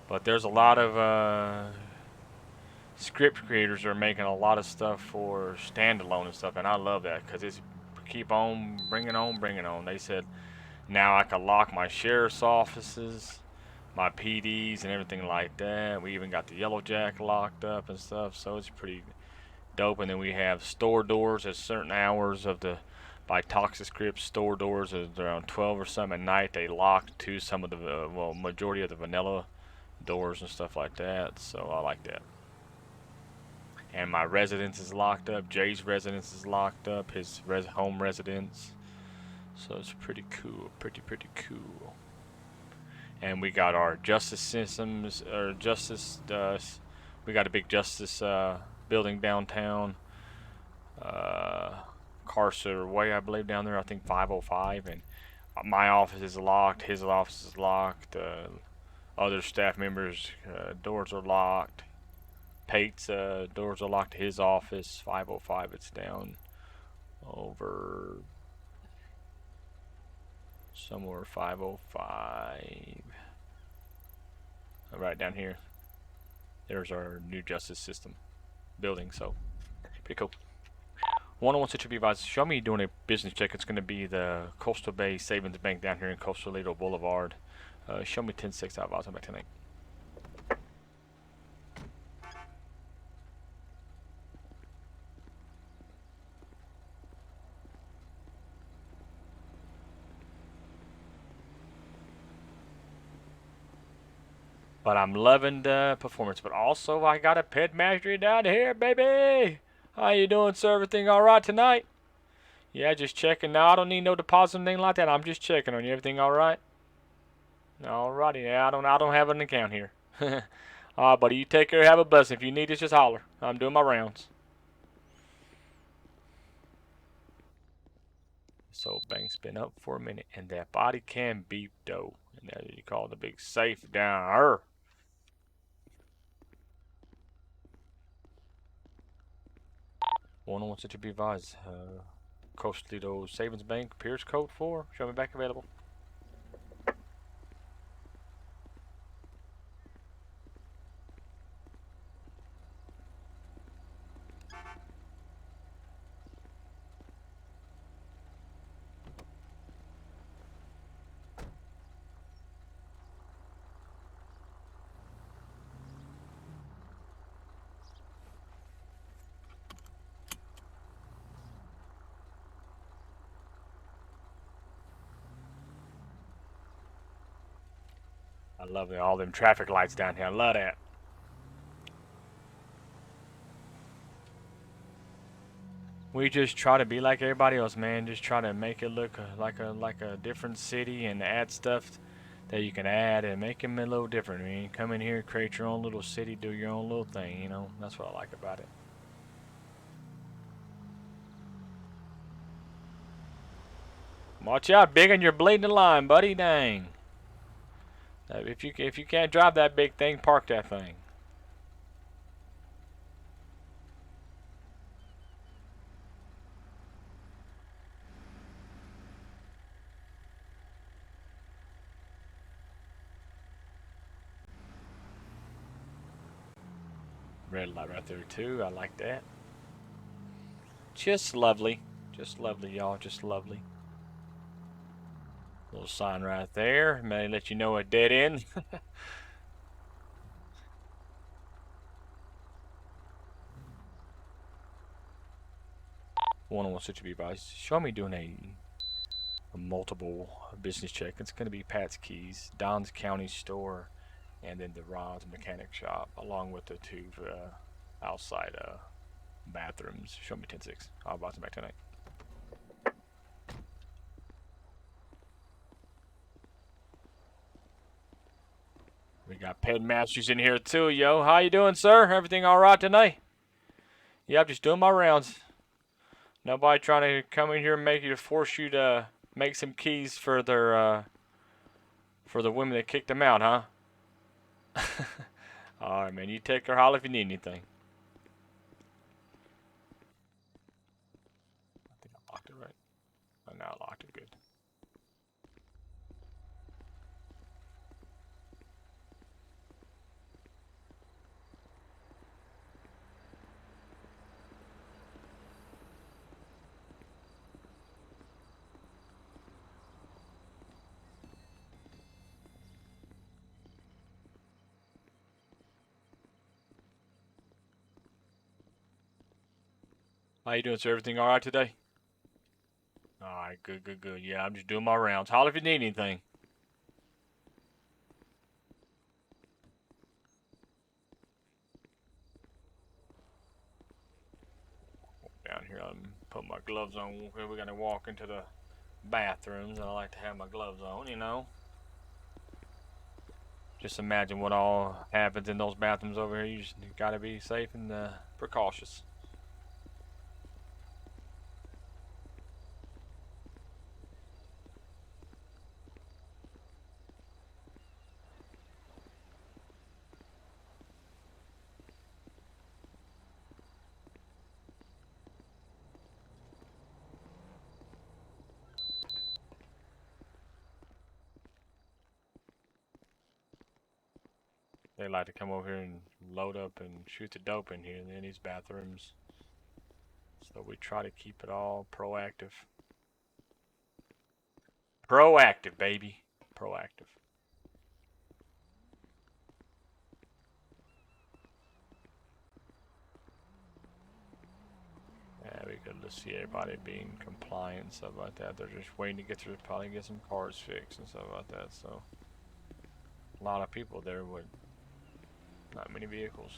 but there's a lot of script creators are making a lot of stuff for standalone and stuff, and I love that because it's keep on, bring it on. They said now I can lock my sheriff's offices, my PDs, and everything like that. We even got the Yellow Jack locked up and stuff, so it's pretty dope. And then we have store doors at certain hours of the by Toxic Script. Store doors at around 12 or something at night. They lock to some of the majority of the vanilla doors and stuff like that. So I like that. And my residence is locked up. Jay's residence is locked up. His home residence. So it's pretty cool. Pretty cool. And we got our justice systems, or justice. We got a big justice building downtown. Carcer Way, I believe, down there. I think 505. And my office is locked. His office is locked. Other staff members' doors are locked. Pate's doors are locked to his office. 505. It's down over somewhere 505. Right down here. There's our new justice system building. So pretty cool. 101 Citrus Advisor, show me doing a business check. It's going to be the Coastal Bay Savings Bank down here in Coastal Lido Boulevard. Show me 10-6 out. I'll back tonight. But I'm loving the performance. But also, I got a pet mastery down here, baby. How you doing, sir? Everything all right tonight? Yeah, just checking. No, I don't need no deposit or anything like that. I'm just checking on you. Everything all right? Alrighty. Yeah, I don't have an account here. Alright, buddy. You take care. Have a blessing. If you need us, just holler. I'm doing my rounds. So bank's been up for a minute, and that body cam beep though. And that you call the big safe down her. One wants it to be advised. Coastal Lido Savings Bank, Pierce Code 4. Show me back available. I love all them traffic lights down here. I love that. We just try to be like everybody else, man. Just try to make it look like a different city and add stuff that you can add and make them a little different. I mean, come in here, create your own little city, do your own little thing. You know, that's what I like about it. Watch out, big, and you're bleeding the line, buddy. Dang. If you can't drive that big thing, park that thing. Red light right there too. I like that. Just lovely. Just lovely, y'all. Just lovely. Little sign right there. May let you know a dead end. One-on-one such to be advised. Show me doing a multiple business check. It's going to be Pat's Keys, Don's County Store, and then the Ron's mechanic shop, along with the two outside bathrooms. Show me 10-6. I'll box them back tonight. We got Ped Masters in here too, yo. How you doing, sir? Everything all right tonight? Yep, just doing my rounds. Nobody trying to come in here and force you to make some keys for their for the women that kicked them out, huh? All right, man. You take her holler if you need anything. I think I locked it right. Oh, now I locked it good. How you doing, sir? Everything all right today? All right, good, good, good. Yeah, I'm just doing my rounds. Holler if you need anything. Down here, I'm putting my gloves on. We're gonna walk into the bathrooms, and I like to have my gloves on, you know. Just imagine what all happens in those bathrooms over here. You just gotta be safe and precautious. They like to come over here and load up and shoot the dope in here in these bathrooms. So we try to keep it all proactive. Proactive, baby. Proactive. Yeah, we could just see everybody being compliant and stuff like that. They're just waiting to get through, probably get some cars fixed and stuff like that. So a lot of people there with not many vehicles.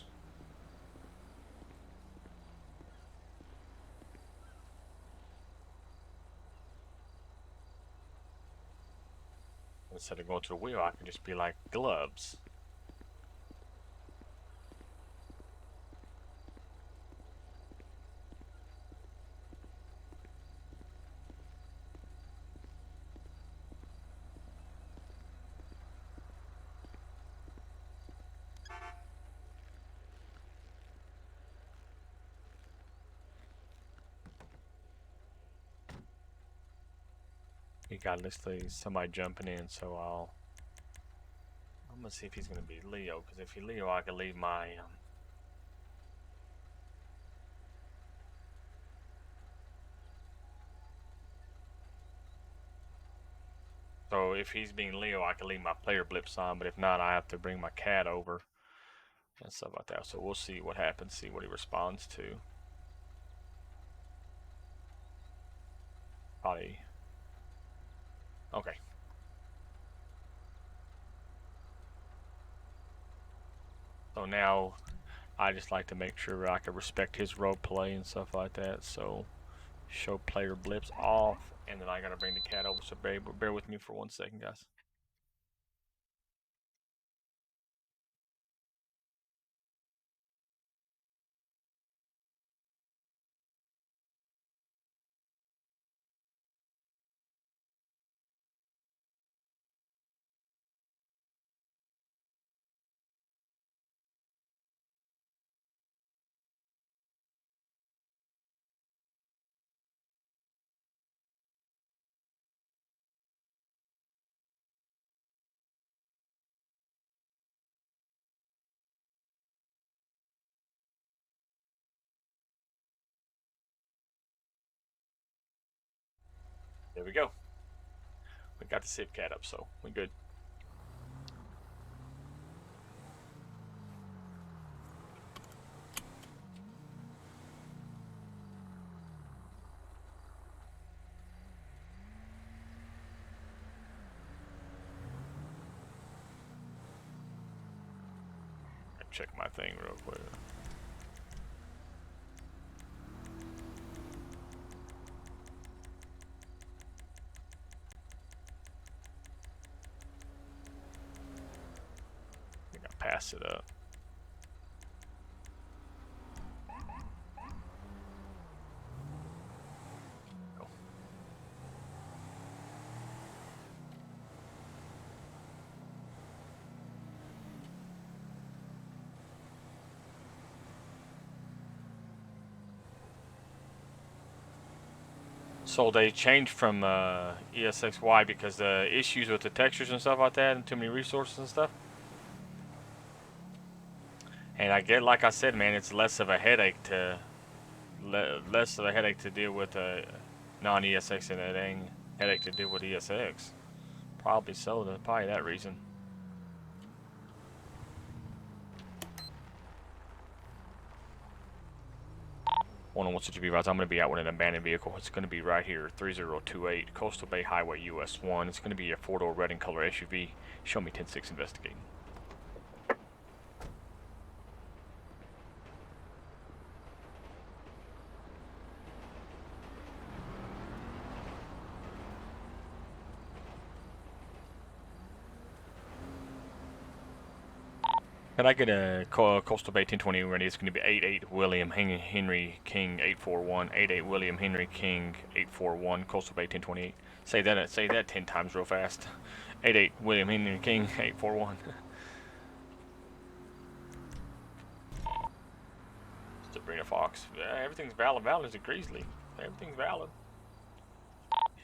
Instead of going to the wheel, I could just be like gloves. You got literally somebody jumping in, so I'm gonna see if he's gonna be Leo, because if he's Leo, I can leave my so if he's being Leo, I can leave my player blips on, but if not, I have to bring my cat over and stuff like that. So we'll see what happens, see what he responds to. Probably. Okay. So now I just like to make sure I can respect his role play and stuff like that. So show player blips off, and then I gotta bring the cat over. So bear with me for 1 second, guys. There we go. We got the SIP cat up, so we're good. Check my thing real quick. I think I passed it up. So they changed from ESXY because the issues with the textures and stuff like that, and too many resources and stuff. And I get, like I said, man, it's less of a headache to deal with non-ESX than it ain't headache to deal with ESX. Probably so. Probably that reason. One on one to be advised, I'm going to be out with an abandoned vehicle. It's going to be right here, 3028 Coastal Bay Highway, US 1. It's going to be a 4-door red and color SUV. Show me 10-6 investigating. Can I get a Coastal Bay 1020 ready? It's going to be 88 William Henry King 841. 88 William Henry King 841. Coastal Bay 1028. Say that 10 times real fast. 88 William Henry King 841. Sabrina Fox. Yeah, everything's valid. Valid is a Grizzly. Everything's valid.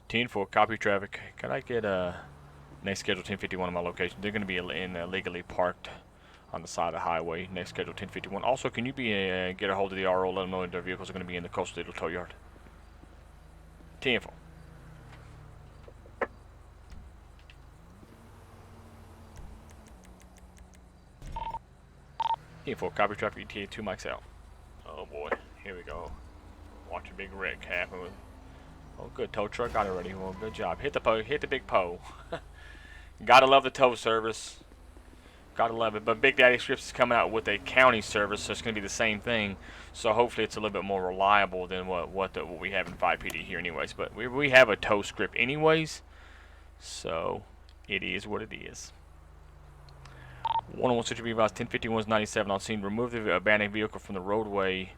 10-4 copy traffic. Can I get next schedule 1051 on my location? They're going to be illegally parked on the side of the highway. Next schedule 1051. Also, can you get a hold of the RO, let them know their vehicles are going to be in the Coastal Little Tow Yard. 10-4. Info, copy traffic ETA 2 mics out. Oh boy, here we go. Watch a big wreck happen. Oh good, tow truck got it ready. Well, good job. Hit the big pole. Gotta love the tow service. Gotta love it. But Big Daddy Scripts is coming out with a county service, so it's going to be the same thing. So hopefully it's a little bit more reliable than what we have in 5PD here anyways. But we have a tow script anyways, so it is what it is. 101 Citrus Beavers 1051 97 on scene. Remove the abandoned vehicle from the roadway.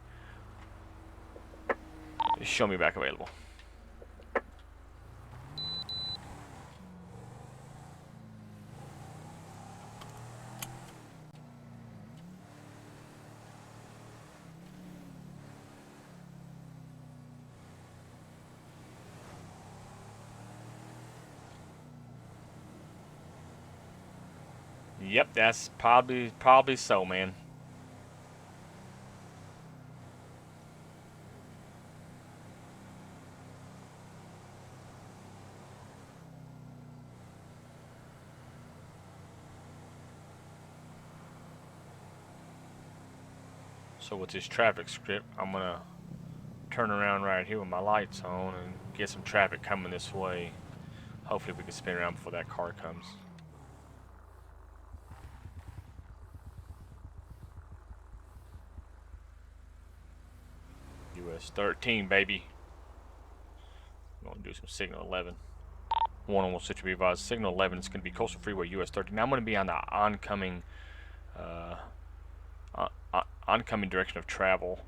Show me back available. Yep, that's probably so, man. So with this traffic script, I'm gonna turn around right here with my lights on and get some traffic coming this way. Hopefully we can spin around before that car comes. US 13, baby. I'm gonna do some signal 11. 101 Citrus Beavers. Signal 11 is gonna be Coastal Freeway US 13. Now I'm gonna be on the oncoming direction of travel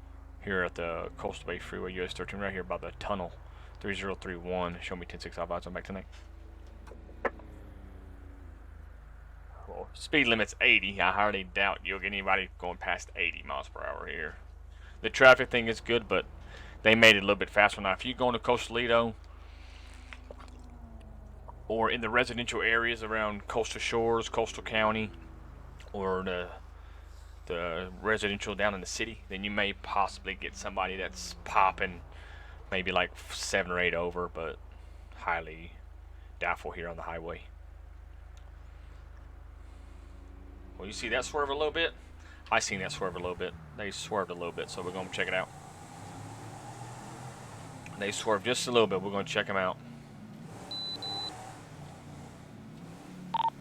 here at the Coastal Bay Freeway US 13, right here by the tunnel. 3031. Show me 10-6 outbound. I'm back tonight. Well, speed limit's 80. I hardly doubt you'll get anybody going past 80 miles per hour here. The traffic thing is good, but they made it a little bit faster. Now, if you go into Coastal Lido or in the residential areas around Coastal Shores, Coastal County, or the residential down in the city, then you may possibly get somebody that's popping maybe like 7 or 8 over, but highly doubtful here on the highway. Well, you see that swerve a little bit? I seen that swerve a little bit. They swerved a little bit, so we're going to check it out. They swerved just a little bit. We're going to check them out.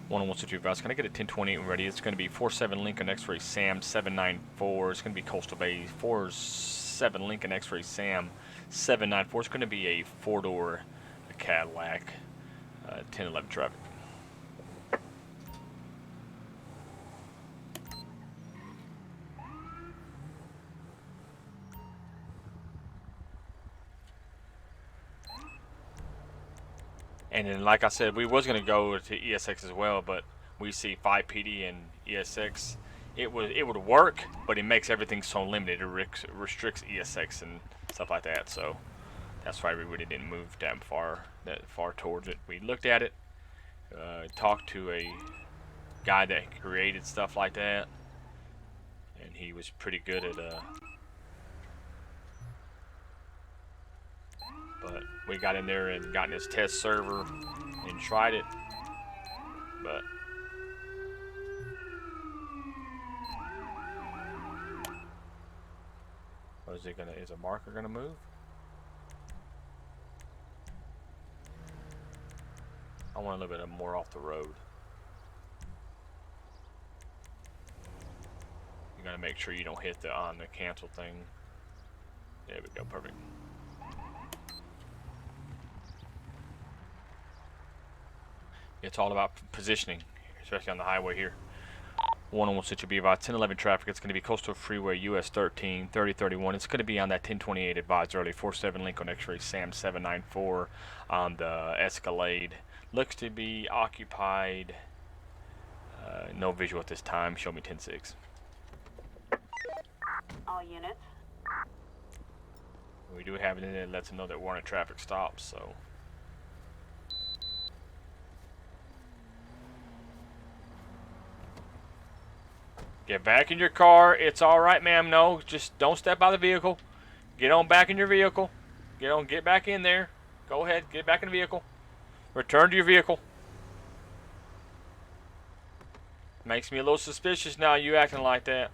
101 City Advice. Can I get a 1028 ready? It's going to be 47 Lincoln X-Ray Sam 794. It's going to be Coastal Bay 47 Lincoln X-Ray Sam 794. It's going to be a four-door Cadillac 1011 traffic. And then, like I said, we was gonna go to ESX as well, but we see 5PD and ESX. It would work, but it makes everything so limited. It restricts ESX and stuff like that. So that's why we really didn't move that far towards it. We looked at it, talked to a guy that created stuff like that, and he was pretty good at but we got in there and got in his test server and tried it, but what is it gonna? Is a marker gonna move? I want a little bit more off the road. You gotta make sure you don't hit the on the cancel thing. There we go, perfect. It's all about positioning, especially on the highway here. 101 should be about 1011 traffic. It's going to be Coastal Freeway US 13, 3031. It's going to be on that 1028 advised early. 47 Lincoln X-Ray Sam 794 on the Escalade. Looks to be occupied. No visual at this time. Show me 10-6. All units. We do have it in there. It lets them know that we're on a traffic stop, so. Get back in your car. It's all right, ma'am. No, just don't step out of the vehicle. Get on back in your vehicle. Get back in there. Go ahead, get back in the vehicle. Return to your vehicle. Makes me a little suspicious now, you acting like that.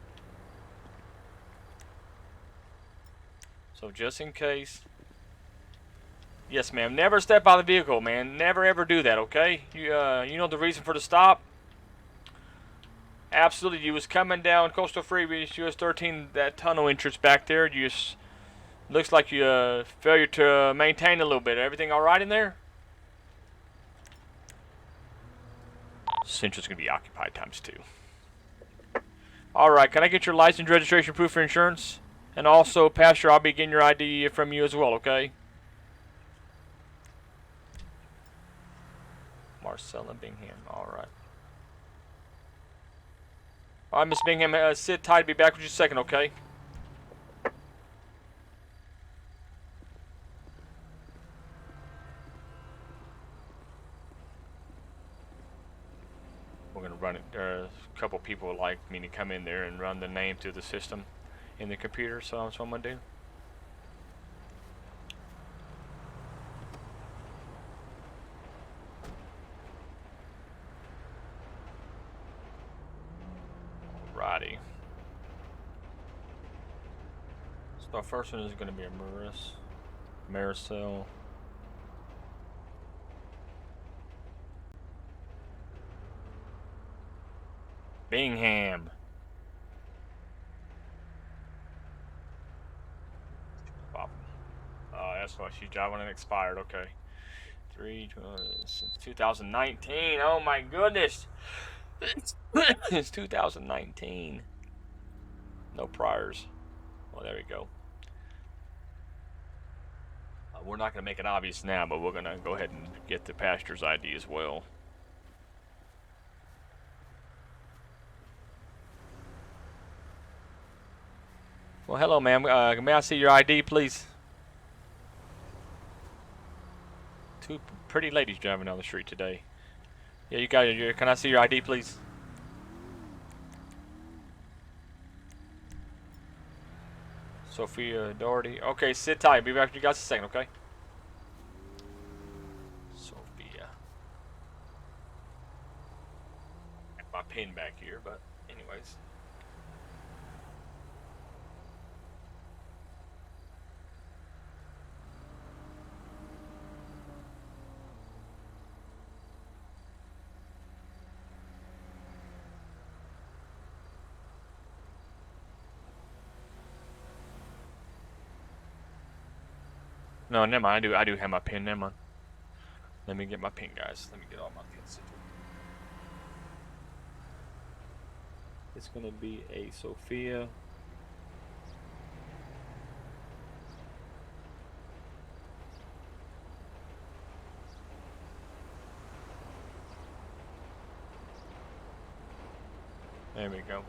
So just in case. Yes, ma'am. Never step out of the vehicle, man. Never ever do that, okay? You know the reason for the stop? Absolutely, you was coming down Coastal Freeway US 13, that tunnel entrance back there. You just looks like you failure to maintain a little bit. Everything all right in there? Central's gonna be occupied ×2. All right, can I get your license, registration, proof of insurance, and also, Pastor, I'll be getting your ID from you as well, okay? Marcella Bingham. All right. All right, Miss Bingham, sit tight. Be back with you in a second, okay? We're gonna run it. There are a couple people would like me to come in there and run the name through the system in the computer, so that's what I'm gonna do. Alrighty. So our first one is gonna be a Marisol. Bingham. That's why she's driving an expired. Okay. Since 2019. Oh my goodness. It's 2019. No priors. Well, there we go. We're not going to make it obvious now, but we're going to go ahead and get the pastor's ID as well. Well, hello, ma'am. May I see your ID, please? Two pretty ladies driving down the street today. Yeah, you got your. Can I see your ID, please? Sophia Doherty. Okay, sit tight. Be back with you guys in a second, okay? Sophia. Got my pin back here, but anyways. No, never mind. I do have my pin. Never mind. Let me get my pin, guys. Let me get all my pins. It's gonna be a Sophia. There we go.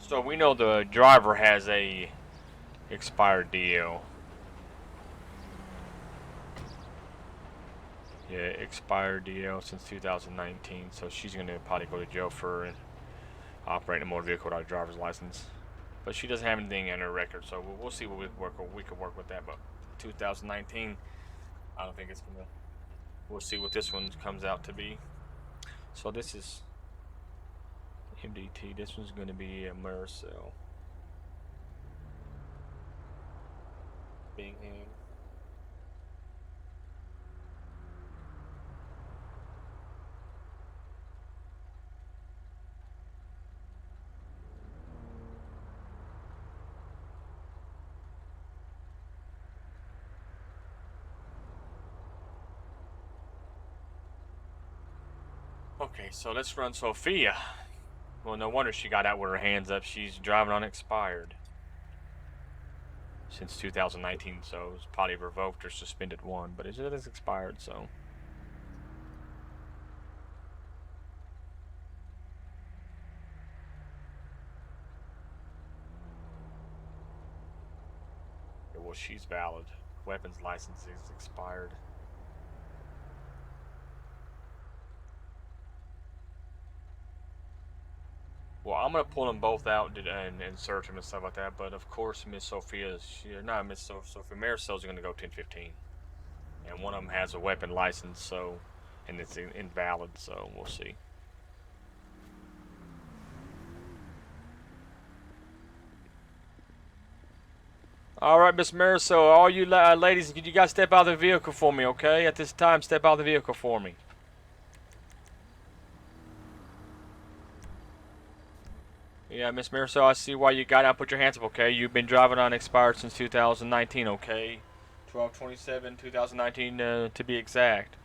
So we know the driver has a expired deal. Yeah, expired deal since 2019. So she's gonna probably go to jail for operating a motor vehicle without a driver's license. But she doesn't have anything in her record, so we'll see what we can work with that. But 2019, I don't think it's gonna. We'll see what this one comes out to be. So this is MDT. This one's gonna be a Marcel. Bingham. Okay, so let's run Sophia. Well, no wonder she got out with her hands up. She's driving on expired since 2019, so it's probably revoked or suspended one, but it is expired, so. Yeah, well, she's valid. Weapons license is expired. Well, I'm gonna pull them both out and search them and stuff like that. But of course, Miss Sophia, not Miss Sophia Maricel's gonna go 10-15, and one of them has a weapon license, so, and it's invalid. So we'll see. All right, Miss Maricel, all you ladies, could you guys step out of the vehicle for me, okay? At this time, step out of the vehicle for me. Yeah, Miss Marisol, I see why you got out. Put your hands up, okay? You've been driving on expired since 2019, okay? 12/27/2019 to be exact.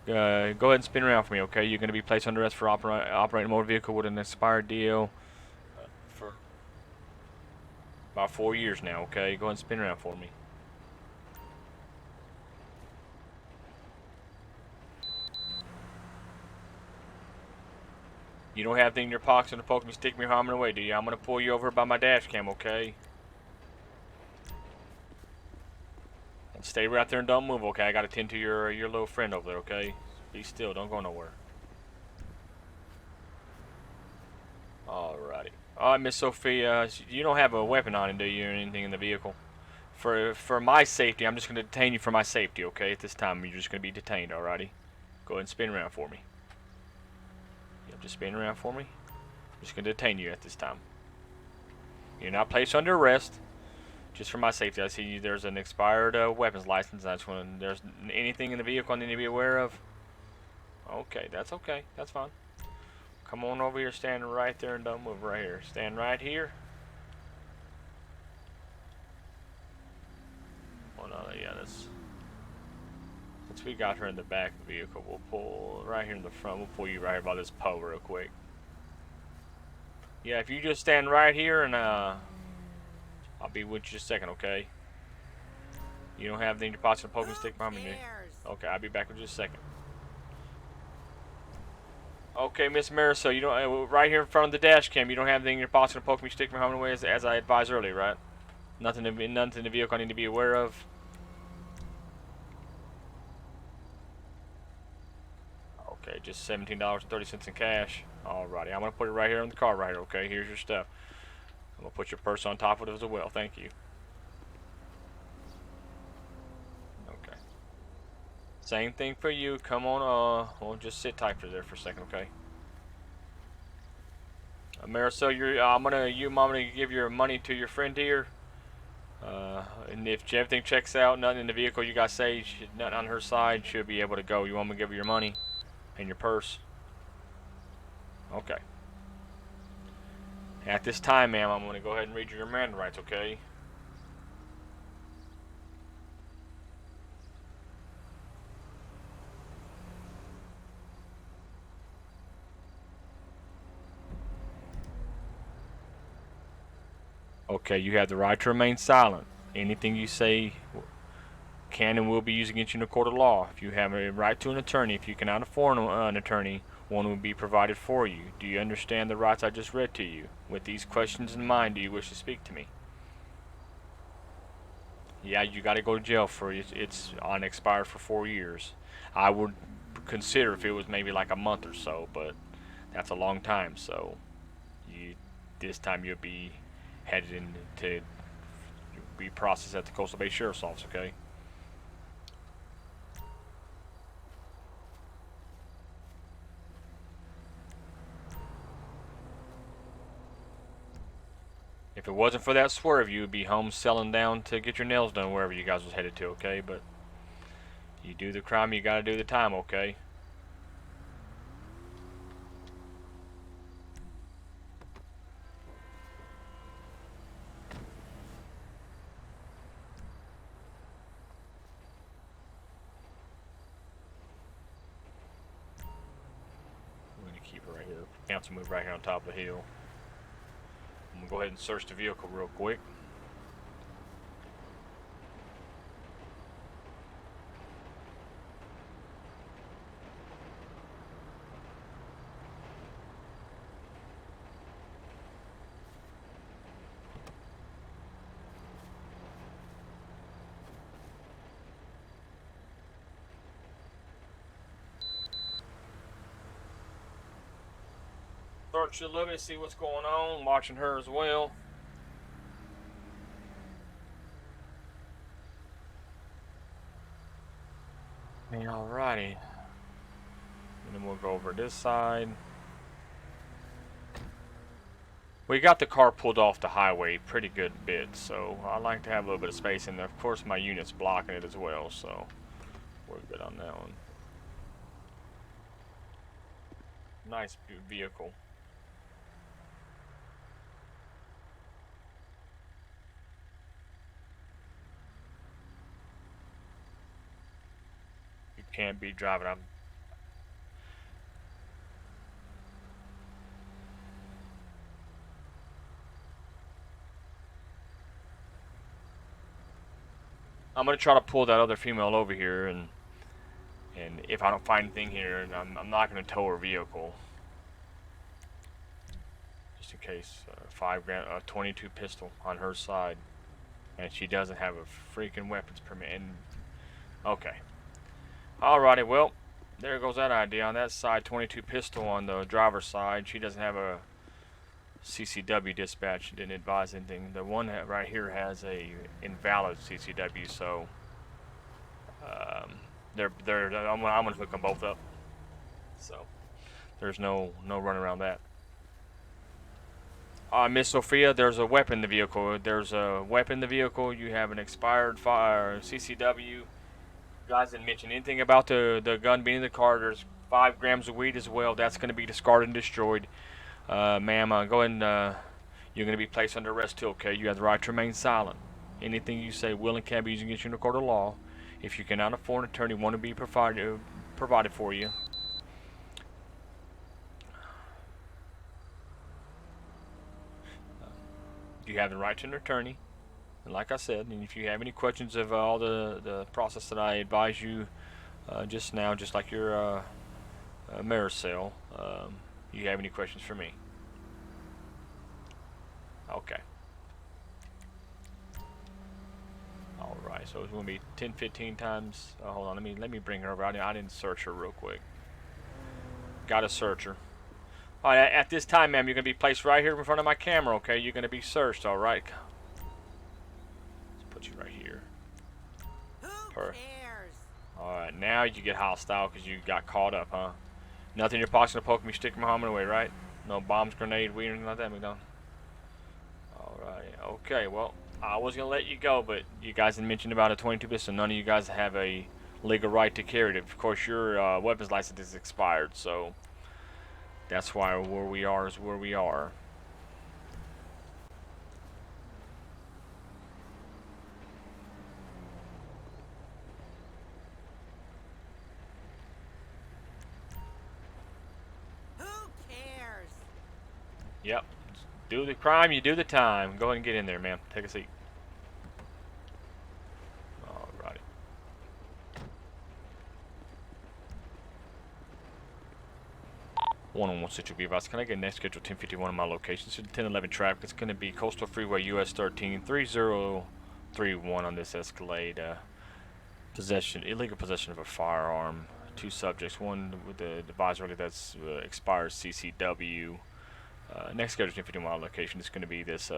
Go ahead and spin around for me, okay? You're going to be placed under arrest for operating a motor vehicle with an expired deal for about 4 years now, okay? Go ahead and spin around for me. You don't have anything in your pockets and to poke me, stick me, or harm me away, do you? I'm going to pull you over by my dash cam, okay? And stay right there and don't move, okay? I got to tend to your little friend over there, okay? Be still, don't go nowhere. Alrighty. Alright, Miss Sophia, you don't have a weapon on you, do you, or anything in the vehicle? For my safety, I'm just going to detain you for my safety, okay? At this time, you're just going to be detained, alrighty? Go ahead and spin around for me. Yep, just spin around for me. I'm just going to detain you at this time. You're not placed under arrest. Just for my safety. I see there's an expired weapons license. That's when there's anything in the vehicle I need to be aware of. Okay, that's okay. That's fine. Come on over here, stand right there and don't move right here. Stand right here. Well, no, yeah, since we got her in the back of the vehicle, we'll pull right here in the front. We'll pull you right here by this pole real quick. Yeah, if you just stand right here and I'll be with you just a second, okay? You don't have anything in your pocket to poke and stick behind me. Okay, I'll be back with you just a second. Okay, Miss Marisol, you don't right here in front of the dash cam. You don't have anything in your pocket to poke me, stick me, harm me away, as I advised earlier, right? Nothing in the vehicle I need to be aware of. Okay, just $17.30 in cash. Alrighty, I'm gonna put it right here in the car right here. Okay, here's your stuff. I'm gonna put your purse on top of it as well. Thank you. Okay. Same thing for you. Come on. Well, just sit tight for a second, okay? Marisol, I'm gonna give your money to your friend here. And if everything checks out, nothing in the vehicle you guys say, nothing on her side, she'll be able to go. You want me to give her your money and your purse? Okay. At this time, ma'am, I'm going to go ahead and read your Miranda rights, okay? Okay, you have the right to remain silent. Anything you say can and will be used against you in a court of law. If you have a right to an attorney, if you cannot afford an attorney, one will be provided for you. Do you understand the rights I just read to you? With these questions in mind, do you wish to speak to me? Yeah, you got to go to jail for it. It's unexpired for 4 years. I would consider if it was maybe like a month or so, but that's a long time. So you, this time you'll be headed in to be processed at the Coastal Bay Sheriff's Office. Okay. If it wasn't for that swerve, you would be home selling down to get your nails done wherever you guys was headed to. Okay, but you do the crime, you got to do the time. Okay. I'm gonna keep it right here. Council move right here on top of the hill. I'm gonna go ahead and search the vehicle real quick. Search a little bit, see what's going on. Watching her as well. Alrighty. And then we'll go over this side. We got the car pulled off the highway pretty good bit, so I like to have a little bit of space, and of course my unit's blocking it as well, so we're good on that one. Nice vehicle. You can't be driving. I'm gonna try to pull that other female over here, and if I don't find anything here, I'm not gonna tow her vehicle, just in case. 5 grand, 22 pistol on her side, and she doesn't have a freaking weapons permit. And okay, alrighty, well, there goes that idea. On that side, 22 pistol on the driver's side. She doesn't have a CCW dispatch. Didn't advise anything. The one right here has a invalid CCW, so I'm gonna hook them both up. So there's no run around that. Miss Sophia, there's a weapon in the vehicle. There's a weapon in the vehicle. You have an expired fire CCW. You guys didn't mention anything about the gun being in the car. There's 5 grams of weed as well. That's going to be discarded and destroyed. Ma'am, go ahead and you're going to be placed under arrest too, okay? You have the right to remain silent. Anything you say will and can be used against you in a court of law. If you cannot afford an attorney, one will be provided for you. You have the right to an attorney. And like I said, and if you have any questions of all the process that I advised you just now, just like your Marisol, you have any questions for me? Okay. Alright, so it's going to be 10, 15 times. Hold on, let me bring her over. I didn't search her real quick. Got to search her. Alright, at this time, ma'am, you're going to be placed right here in front of my camera, okay? You're going to be searched, alright? Let's put you right here. Who cares? Alright, now you get hostile because you got caught up, huh? Nothing in your pocket's going to poke me, stick my arm away, right? No bombs, grenade, weed, or anything like that, McDonald? Alright, okay, well, I was going to let you go, but you guys didn't mention about a 22 pistol. None of you guys have a legal right to carry it. Of course, your weapons license is expired, so that's why where we are is where we are. Who cares? Yep, Do the crime, you do the time. Go ahead and get in there, ma'am. Take a seat. Alrighty. One-on-one Central Advice. Can I get next schedule 1051 on my location? So 1011 traffic. It's going to be Coastal Freeway US 13 3031 on this Escalade. Illegal possession of a firearm. 2 subjects. One with the advisory that's expires CCW. Next schedule 1051 on location is going to be this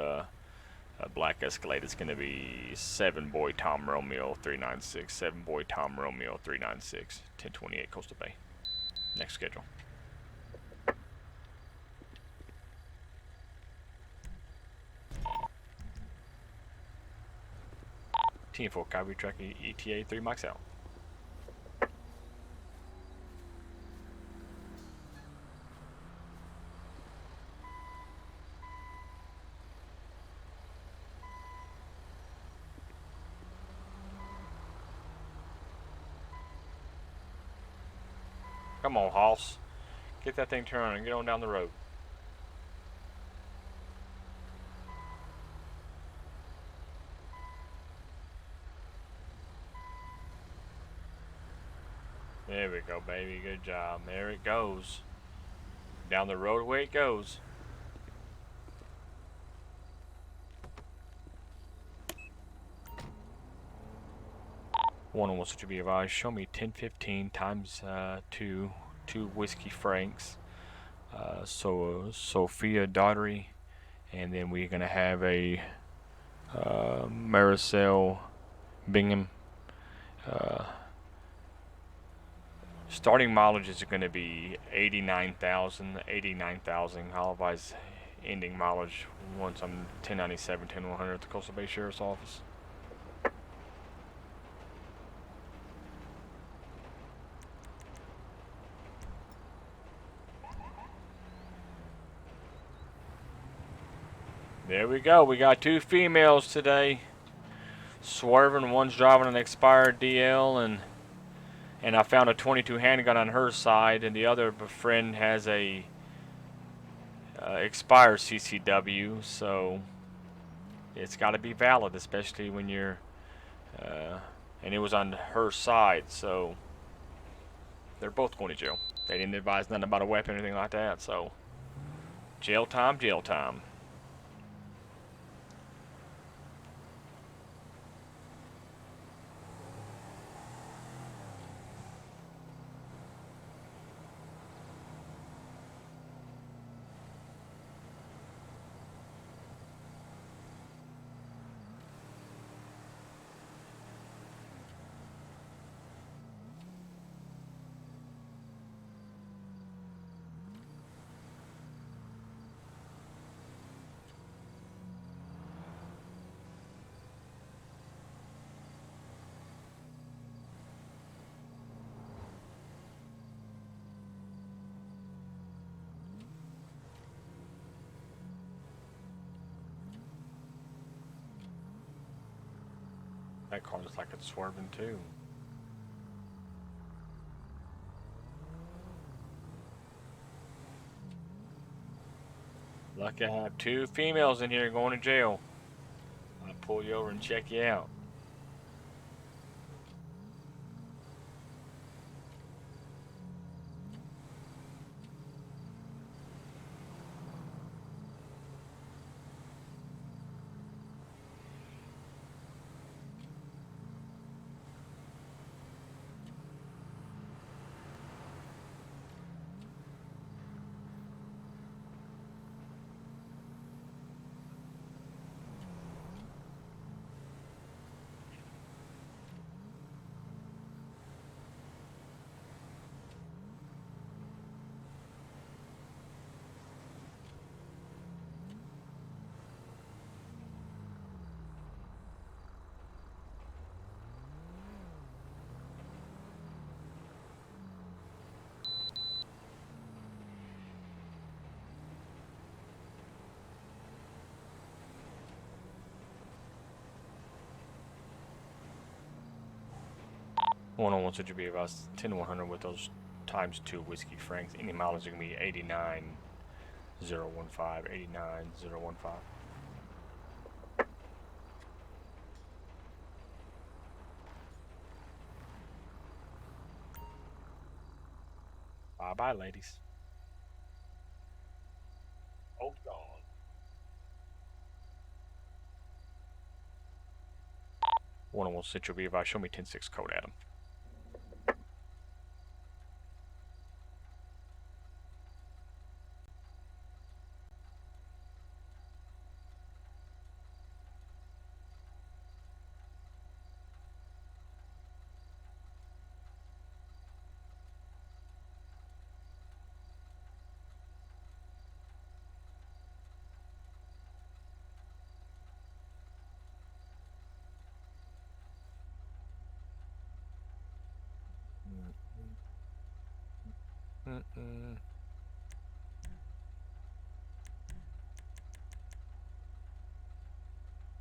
black Escalade. It's going to be 7 Boy Tom Romeo 396. 7 Boy Tom Romeo 396. 1028 Coastal Bay. Next schedule. Team 4 Cowboy Track ETA 3 mics out. Come on, Hoss. Get that thing turned and get on down the road. There we go, baby. Good job. There it goes. Down the road away it goes. One should be advised. Show me 1015 times 2 whiskey franks. So Sophia Daughtery, and then we're gonna have a Maricel Bingham. Starting mileage is going to be 89,000. Otherwise, ending mileage once I'm 1097, 10100 at the Coastal Bay Sheriff's Office. There we go. We got 2 females today. Swerving. One's driving an expired DL, and I found a 22 handgun on her side, and the other friend has a expired CCW, so it's got to be valid, especially when you're and it was on her side, so they're both going to jail. They didn't advise nothing about a weapon or anything like that, so jail time, jail time. That car looks like it's swerving too. Lucky I have 2 females in here going to jail. I'll pull you over and check you out. One-on-one should be about 10 to 100 with those times 2 whiskey franks. Any mileage is going to be 89. 015 89 015. Bye bye, ladies. Oh, gone. 101 Central Beaver. Show me 10-6 code, Adam.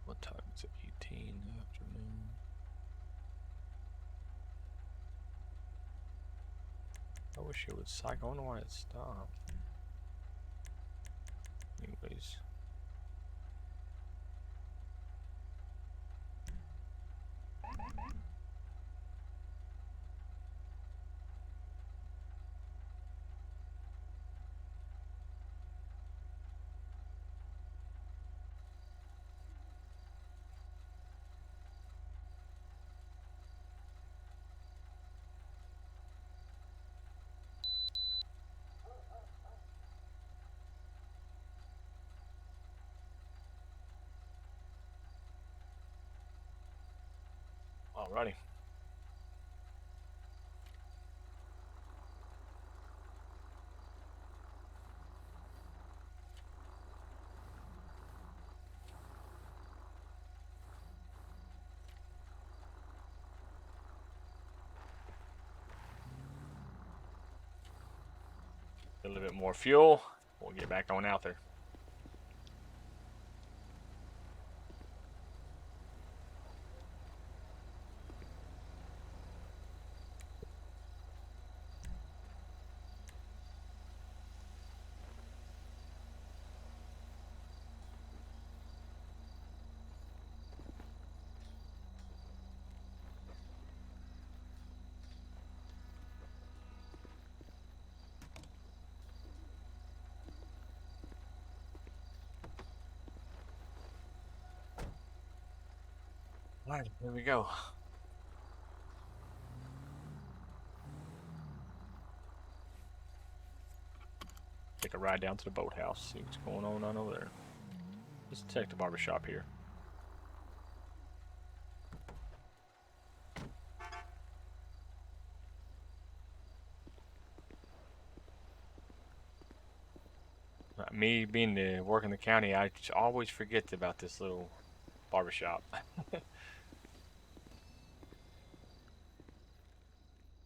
What time is it? 18 afternoon. I wish it would cycle. I don't know why it stopped. Anyways. Alrighty. A little bit more fuel. We'll get back on out there. Alright, here we go. Take a ride down to the boathouse, see what's going on over there. Let's check the barbershop here. Me being to work in the county, I just always forget about this little barbershop.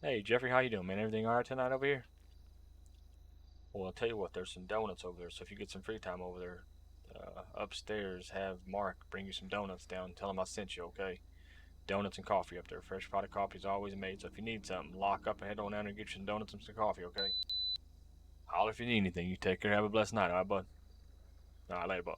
Hey Jeffrey, how you doing, man? Everything alright tonight over here? Well, I'll tell you what, there's some donuts over there, so if you get some free time over there, upstairs, have Mark bring you some donuts down. Tell him I sent you, okay? Donuts and coffee up there. Fresh pot of coffee is always made, so if you need something, lock up and head on down and get you some donuts and some coffee, okay? Holler if you need anything. You take care. Have a blessed night, alright, bud? Alright, later, bud.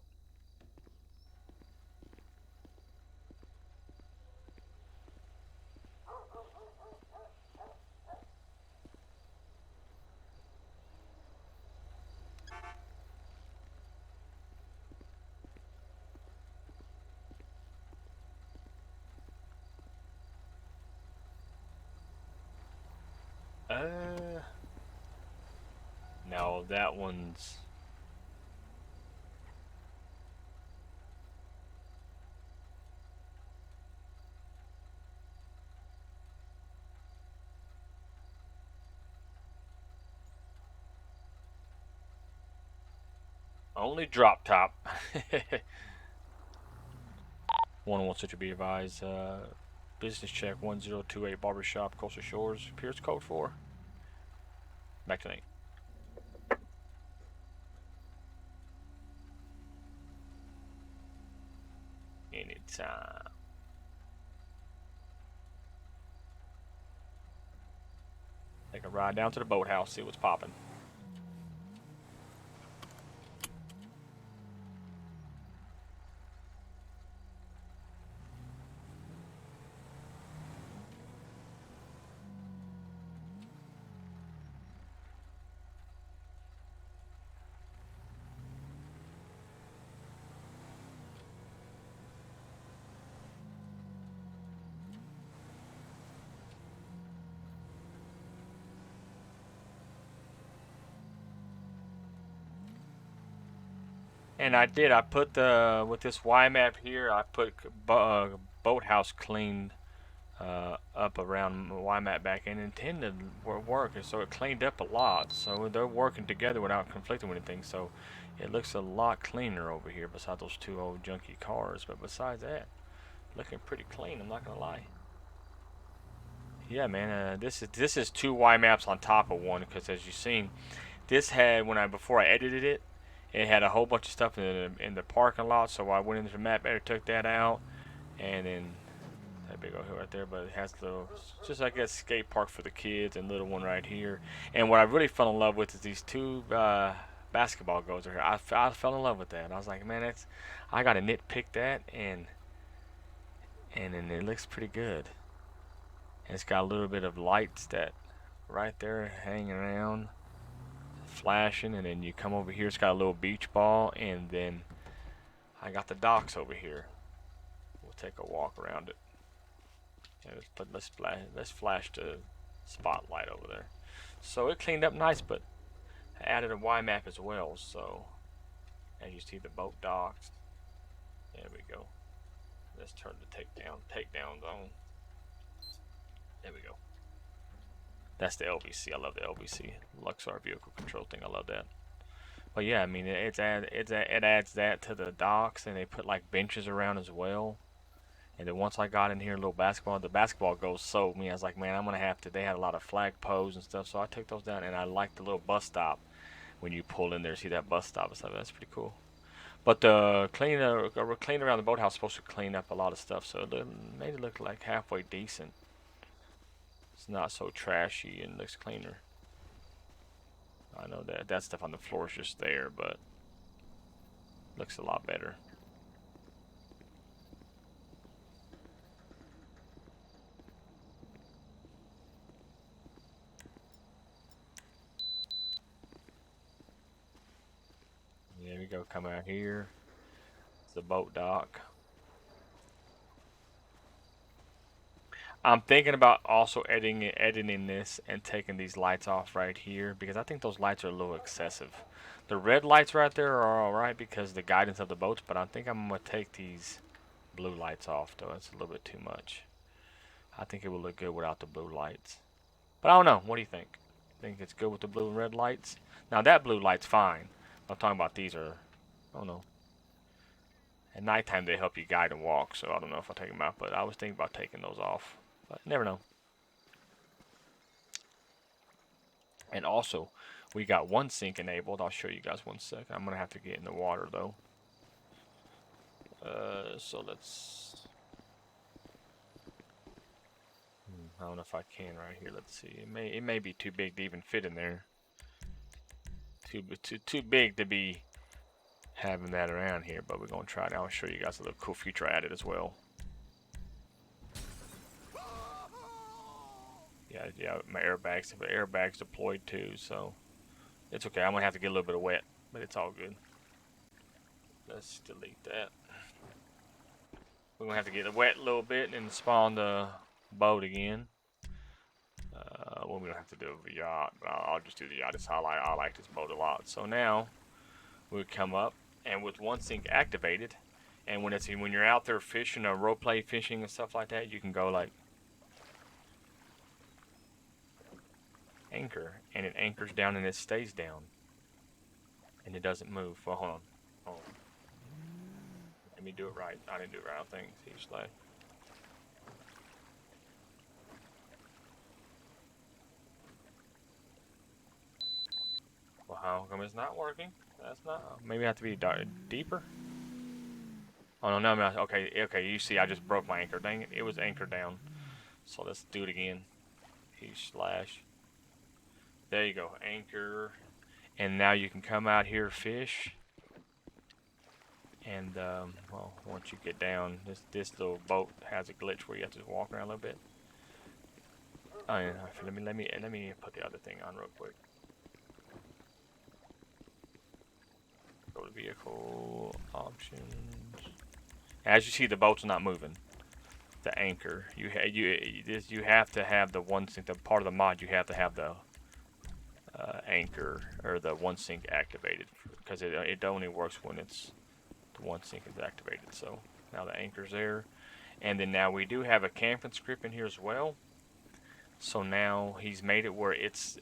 No, that one's... only drop top. 101 should be advised. Business check 1028 Barbershop, Coastal Shores. Pierce code 4. Back to Nate. Anytime. Take a ride down to the boathouse, see what's popping. And I did. I put the with this Y map here. I put boathouse cleaned up around Y map back and intended work, and so it cleaned up a lot. So they're working together without conflicting with anything. So it looks a lot cleaner over here. Besides those two old junky cars, but besides that, looking pretty clean. I'm not gonna lie. Yeah, man. This is two Y maps on top of one because as you've seen, this had before I edited it. It had a whole bunch of stuff in the parking lot, so I went into the map editor, took that out, and then that big old hill right there. But it has little, just I guess, skate park for the kids and little one right here. And what I really fell in love with is these two basketball goals right here. I fell in love with that. I was like, man, I gotta nitpick that, and then it looks pretty good. And it's got a little bit of lights that right there hanging around, flashing, and then you come over here, it's got a little beach ball, and then I got the docks over here. We'll take a walk around it. Yeah, let's flash the spotlight over there. So it cleaned up nice, but I added a Y map as well. So as you see, the boat docks. There we go. Let's turn the takedown zone. There we go. That's the LVC. I love the LVC, Luxor vehicle control thing. I love that. But yeah, I mean, it adds that to the docks, and they put like benches around as well. And then once I got in here, a little basketball, the basketball goals sold me. I was like, man, I'm gonna have to. They had a lot of flag posts and stuff, so I took those down. And I like the little bus stop when you pull in there, see that bus stop and stuff. That's pretty cool. But the clean around the boathouse is supposed to clean up a lot of stuff, so it made it look like halfway decent. It's not so trashy and looks cleaner. I know that stuff on the floor is just there, but looks a lot better. There we go, come out here. It's the boat dock. I'm thinking about also editing this and taking these lights off right here because I think those lights are a little excessive. The red lights right there are alright because of the guidance of the boats, but I think I'm going to take these blue lights off though. It's a little bit too much. I think it will look good without the blue lights. But I don't know. What do you think? Think it's good with the blue and red lights? Now that blue light's fine. I'm talking about these are, I don't know. At nighttime they help you guide and walk, so I don't know if I'll take them out, but I was thinking about taking those off. But never know. And also, we got one sink enabled. I'll show you guys one sec. I'm gonna have to get in the water though. So let's. I don't know if I can right here. Let's see. It may be too big to even fit in there. Too big to be having that around here, but we're gonna try it. I'll show you guys a little cool feature I added as well. Yeah, my airbags deployed too, so it's okay. I'm gonna have to get a little bit of wet, but it's all good. Let's delete that. We're gonna have to get it wet a little bit and spawn the boat again. Well, we don't have to do a yacht, but I'll just do the yacht. I like this boat a lot. So now we'll come up, and with one sink activated, and when you're out there fishing or roleplay fishing and stuff like that, you can go like anchor, and it anchors down and it stays down, and it doesn't move. Well, hold on. Let me do it right. I didn't do it right. I think. Slay. Well, how come it's not working? That's not. Maybe I have to be deeper. Oh no, okay. You see, I just broke my anchor. Dang it! It was anchored down. So let's do it again. /. There you go, anchor. And now you can come out here, fish. And well, once you get down, this little boat has a glitch where you have to walk around a little bit. Oh, yeah, let me put the other thing on real quick. Go to vehicle options. As you see, the boat's not moving. The anchor, you have to have the one sink. The part of the mod, you have to have the anchor or the one sink activated because it only works when it's the one sync is activated. So now the anchor's there, and then now we do have a camping script in here as well. So now he's made it where it's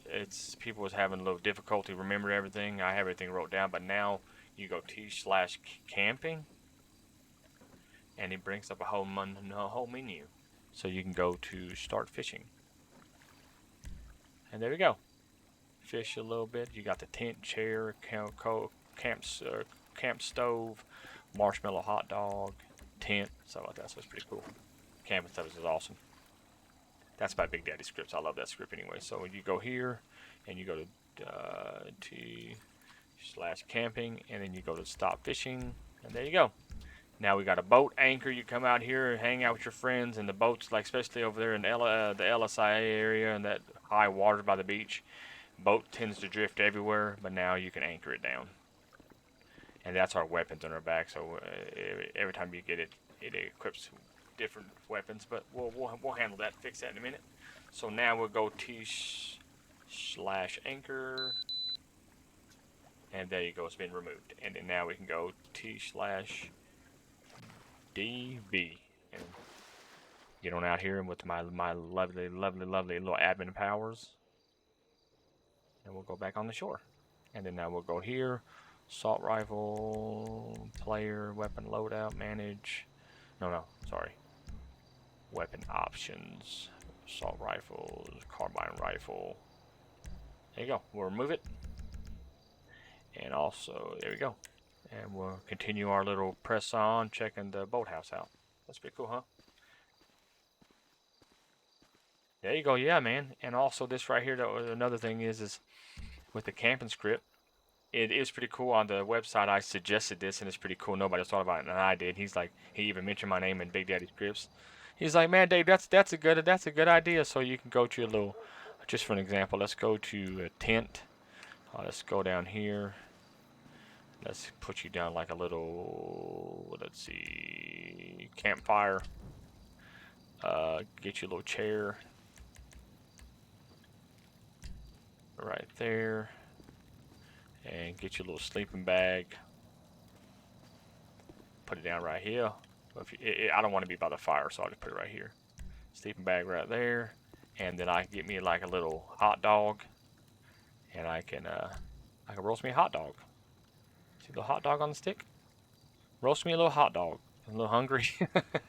people was having a little difficulty remember everything. I have everything wrote down, but now you go t/camping, and it brings up a whole menu. So you can go to start fishing, and there we go. Fish a little bit. You got the tent, chair, camp stove, marshmallow hot dog, tent, stuff like that. So it's pretty cool. Camping stuff is awesome. That's my Big Daddy scripts. I love that script anyway. So you go here, and you go to t/camping, and then you go to stop fishing, and there you go. Now we got a boat anchor. You come out here, hang out with your friends, and the boats, like especially over there in the LSIA area and that high water by the beach, boat tends to drift everywhere, but now you can anchor it down. And that's our weapons on our back. So every time you get it, it equips different weapons, but we'll handle that, fix that in a minute. So now we'll go t/anchor, and there you go, it's been removed. And then now we can go t/db and get on out here with my lovely little admin powers, and we'll go back on the shore. And then now we'll go here, assault rifle, player, weapon loadout, manage. Sorry. Weapon options, assault rifles, carbine rifle. There you go. We'll remove it. And also, there we go. And we'll continue our little press on, checking the boathouse out. That's pretty cool, huh? There you go. Yeah, man. And also this right here, another thing is with the camping script, it is pretty cool. On the website, I suggested this, and it's pretty cool. Nobody else thought about it, and I did. He's like, he even mentioned my name in Big Daddy scripts. He's like, man, Dave, that's a good idea. So you can go to a little, just for an example, let's go to a tent. Let's go down here. Let's put you down like a little, let's see, campfire. Get you a little chair right there, and get you a little sleeping bag. Put it down right here. I don't want to be by the fire, so I'll just put it right here. Sleeping bag right there, and then I can get me like a little hot dog, and I can roast me a hot dog. See the hot dog on the stick? Roast me a little hot dog. I'm a little hungry.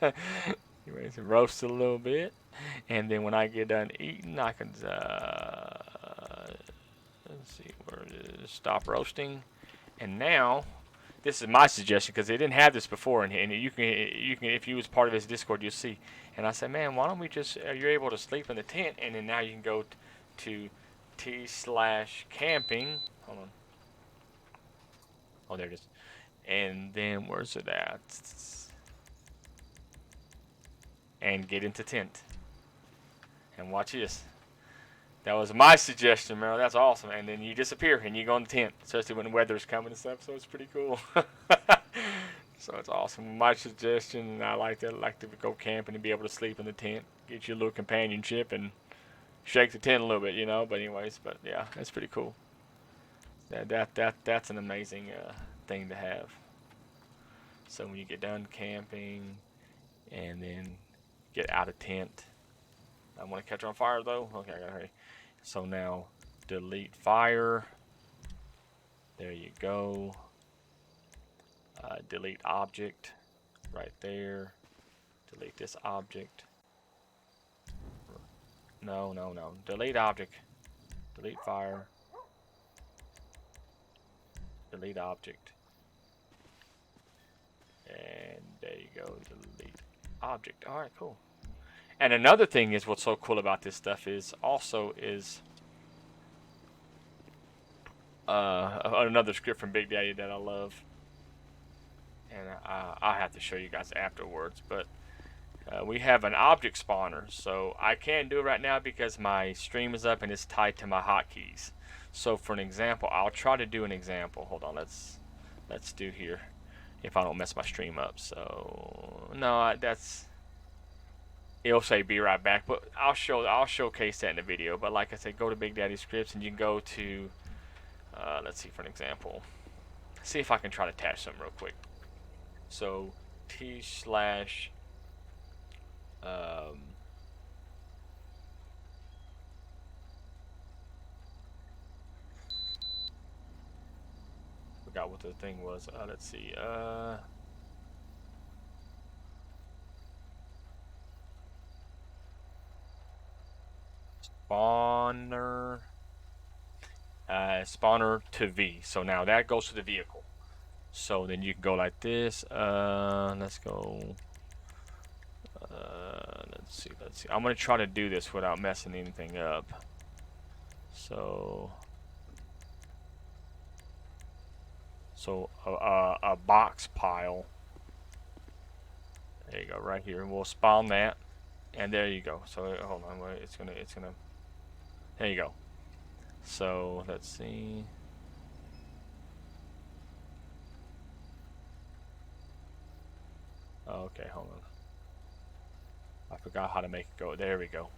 You ready to roast it a little bit, and then when I get done eating, I can let's see where it is. Stop roasting, and now. This is my suggestion because they didn't have this before, and you can if you was part of his Discord, you'll see. And I said, man, why don't we just you're able to sleep in the tent, and then now you can go to t/camping. Hold on. Oh, there it is. And then where's it at? And get into tent. And watch this. That was my suggestion, man. That's awesome. And then you disappear and you go in the tent, especially when the weather's coming and stuff. So it's pretty cool. So it's awesome. My suggestion, and I like that. I like to go camping and be able to sleep in the tent, get you a little companionship, and shake the tent a little bit, you know. But anyways, but yeah, that's pretty cool. That's an amazing thing to have. So when you get done camping, and then get out of tent. I want to catch on fire though. Okay, I gotta hurry. So now delete fire. There you go. Delete object right there. Delete this object. No. Delete object. Delete fire. Delete object. And there you go. Delete object. Alright, cool. And another thing is what's so cool about this stuff is another script from Big Daddy that I love, and I'll have to show you guys afterwards, but we have an object spawner. So I can't do it right now because my stream is up and it's tied to my hotkeys. So for an example, I'll try to do an example. Hold on, let's do here if I don't mess my stream up. So no, it'll say be right back, but I'll showcase that in the video. But like I said, go to Big Daddy Scripts and you can go to let's see, for an example, see if I can try to attach something real quick. So T slash forgot what the thing was. Let's see. Spawner. Spawner to V. So now that goes to the vehicle. So then you can go like this. Let's go. Let's see. I'm gonna try to do this without messing anything up. So a box pile. There you go, right here. We'll spawn that, and there you go. So hold on, it's gonna. There you go. So let's see. Okay, hold on. I forgot how to make it go. There we go.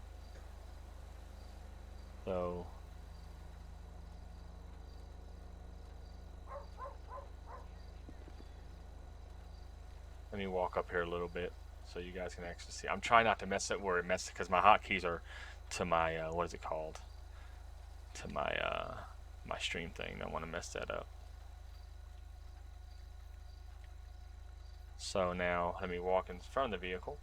So let me walk up here a little bit so you guys can actually see. I'm trying not to mess it where it messes because my hotkeys are to my what is it called? To my my stream thing. I don't want to mess that up. So now let me walk in front of the vehicle.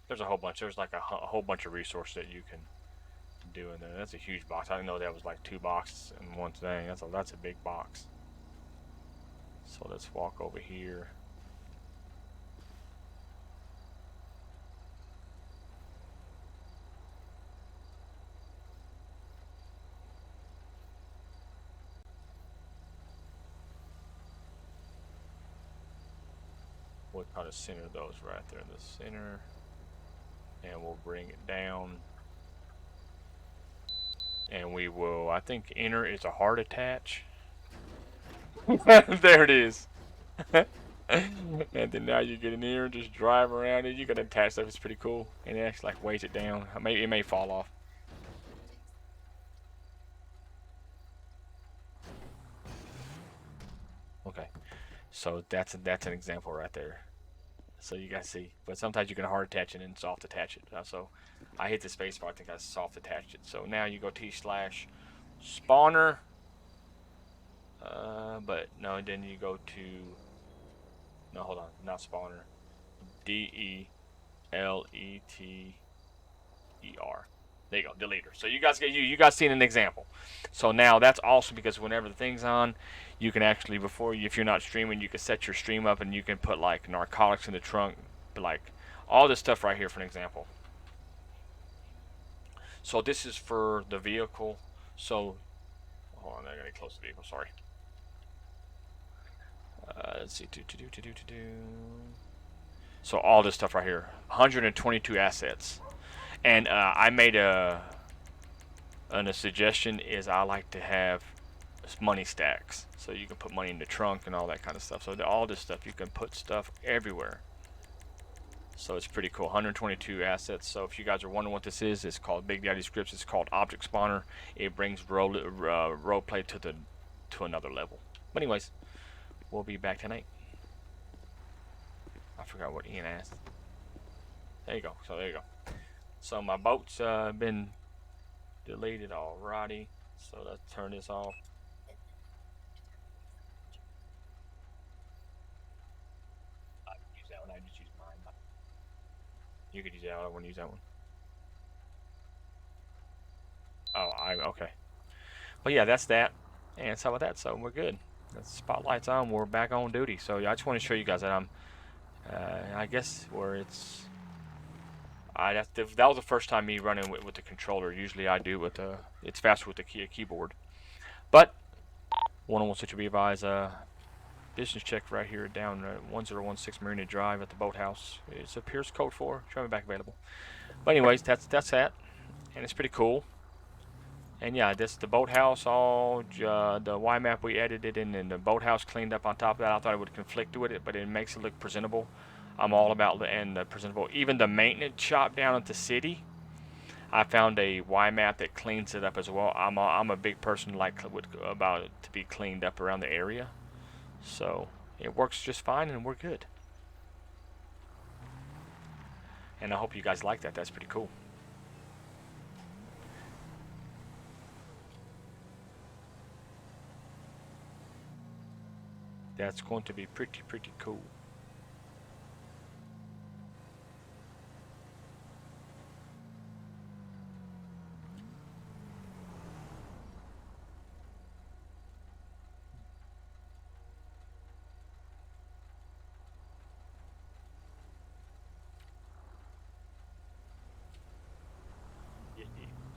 There's a whole bunch. There's like a whole bunch of resources that you can do in there. That's a huge box. I didn't know that was like 2 boxes in one thing. That's a big box. So let's walk over here. We'll try to center those right there in the center. And we'll bring it down. And we will, I think inner is a hard attach. There it is. And then now you get in here and just drive around it. You can attach stuff. It's pretty cool. And it actually like weighs it down. It may fall off. Okay. So that's an example right there. So you guys see. But sometimes you can hard attach it and soft attach it. So I hit the space bar. I think I soft attached it. So now you go T/spawner. But no, then you go to, no, hold on, not spawner, DELETER. There you go, deleter. So you guys seen an example. So now that's awesome because whenever the thing's on, you can actually, if you're not streaming, you can set your stream up and you can put like narcotics in the trunk, like all this stuff right here for an example. So this is for the vehicle. So hold on, I gotta get close to the vehicle. Sorry. Let's see. So all this stuff right here, 122 assets, and I made a suggestion is I like to have money stacks, so you can put money in the trunk and all that kind of stuff. So all this stuff you can put stuff everywhere. So it's pretty cool. 122 assets. So if you guys are wondering what this is, it's called Big Daddy Scripts. It's called Object Spawner. It brings roleplay to another level. But anyways. We'll be back tonight. I forgot what Ian asked. There you go. So there you go. So my boat's been deleted already. So let's turn this off. I can use that one. I just use mine. You could use that one. I want to use that one. Oh, okay. Well, yeah, that's that. And so with that, so we're good. The spotlight's on. We're back on duty. So I just want to show you guys that I'm, I guess where it's. That was the first time me running with the controller. Usually I do with the. It's faster with the keyboard. But 101 be advised. Business check right here down 1016 Marina Drive at the boathouse. It's a Pierce Code 4. Driving back available. But anyways, that's that, and it's pretty cool. And yeah, this the boathouse, all the Y map we edited and then the boathouse cleaned up on top of that. I thought it would conflict with it, but it makes it look presentable. I'm all about the presentable. Even the maintenance shop down at the city, I found a Y map that cleans it up as well. I'm a big person about it to be cleaned up around the area, so it works just fine and we're good. And I hope you guys like that. That's pretty cool. That's going to be pretty cool.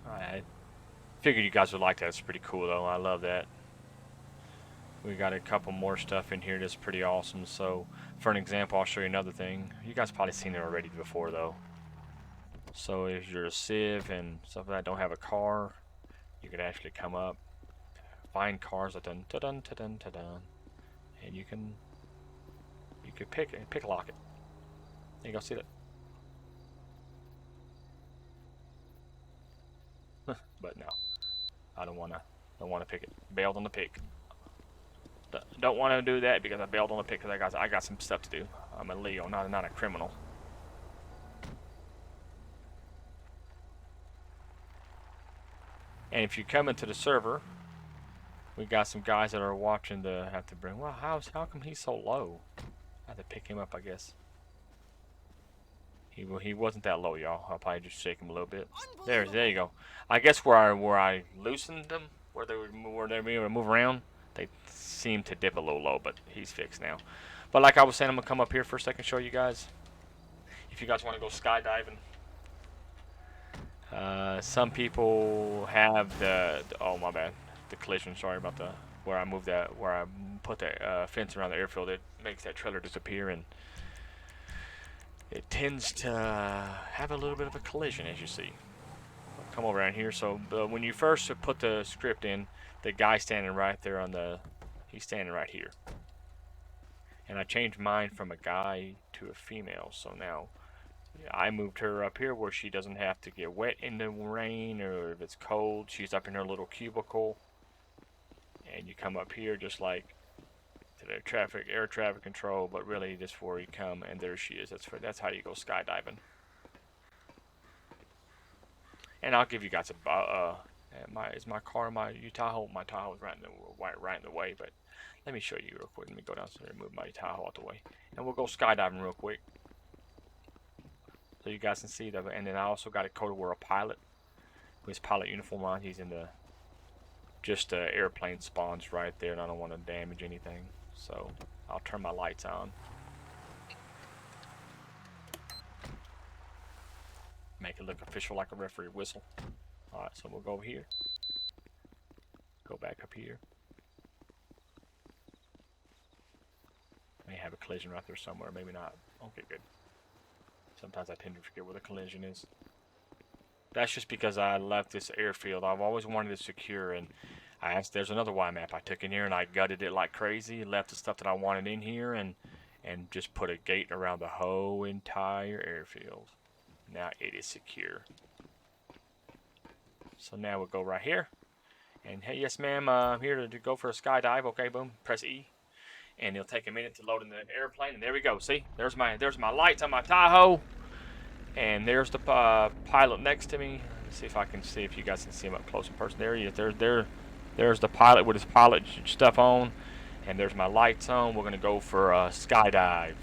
I figured you guys would like that. It's pretty cool though. I love that. We got a couple more stuff in here that's pretty awesome. So for an example, I'll show you another thing. You guys probably seen it already before though. So if you're a civ and stuff like that, don't have a car, you can actually come up, find cars, and you can pick lock it. There you go, see that? But no, I don't wanna pick it. Bailed on the pick. Don't want to do that because I bailed on the pick because I got some stuff to do. I'm a Leo, not a criminal. And if you come into the server, we got some guys that are watching the have to bring. Well, how come he's so low? I have to pick him up, I guess. He wasn't that low, y'all. I'll probably just shake him a little bit. There you go. I guess where I loosened them, where they were able to move around, they seem to dip a little low, but he's fixed now. But like I was saying, I'm gonna come up here for a second, show you guys. If you guys want to go skydiving, some people have oh my bad, the collision. Sorry about where I put the fence around the airfield. It makes that trailer disappear and it tends to have a little bit of a collision, as you see. I'll come over around here. So when you first put the script in, the guy standing right there he's standing right here. And I changed mine from a guy to a female. So now I moved her up here where she doesn't have to get wet in the rain or if it's cold. She's up in her little cubicle. And you come up here just like to the air traffic control, but really just where you come, and there she is. That's how you go skydiving. And I'll give you guys my car, my Tahoe. My Tahoe is right in the way, but let me show you real quick. Let me go downstairs and move my Tahoe out the way, and we'll go skydiving real quick, so you guys can see that. And then I also got a coat of wear a pilot with his pilot uniform on. He's in the airplane spawns right there, and I don't want to damage anything. So I'll turn my lights on. Make it look official like a referee whistle. Alright, so we'll go over here. Go back up here. May have a collision right there somewhere, maybe not. Okay, good. Sometimes I tend to forget where the collision is. That's just because I left this airfield. I've always wanted it secure, and there's another Y map I took in here, and I gutted it like crazy, left the stuff that I wanted in here, and just put a gate around the whole entire airfield. Now it is secure. So now we'll go right here, and hey, yes ma'am, I'm here to go for a skydive. Okay, boom, press E, and it'll take a minute to load in the airplane, and there we go. See, there's my lights on my Tahoe, and there's the pilot next to me. Let's see if you guys can see him up close and personal. There he is. There's the pilot with his pilot stuff on, and there's my lights on. We're gonna go for a skydive.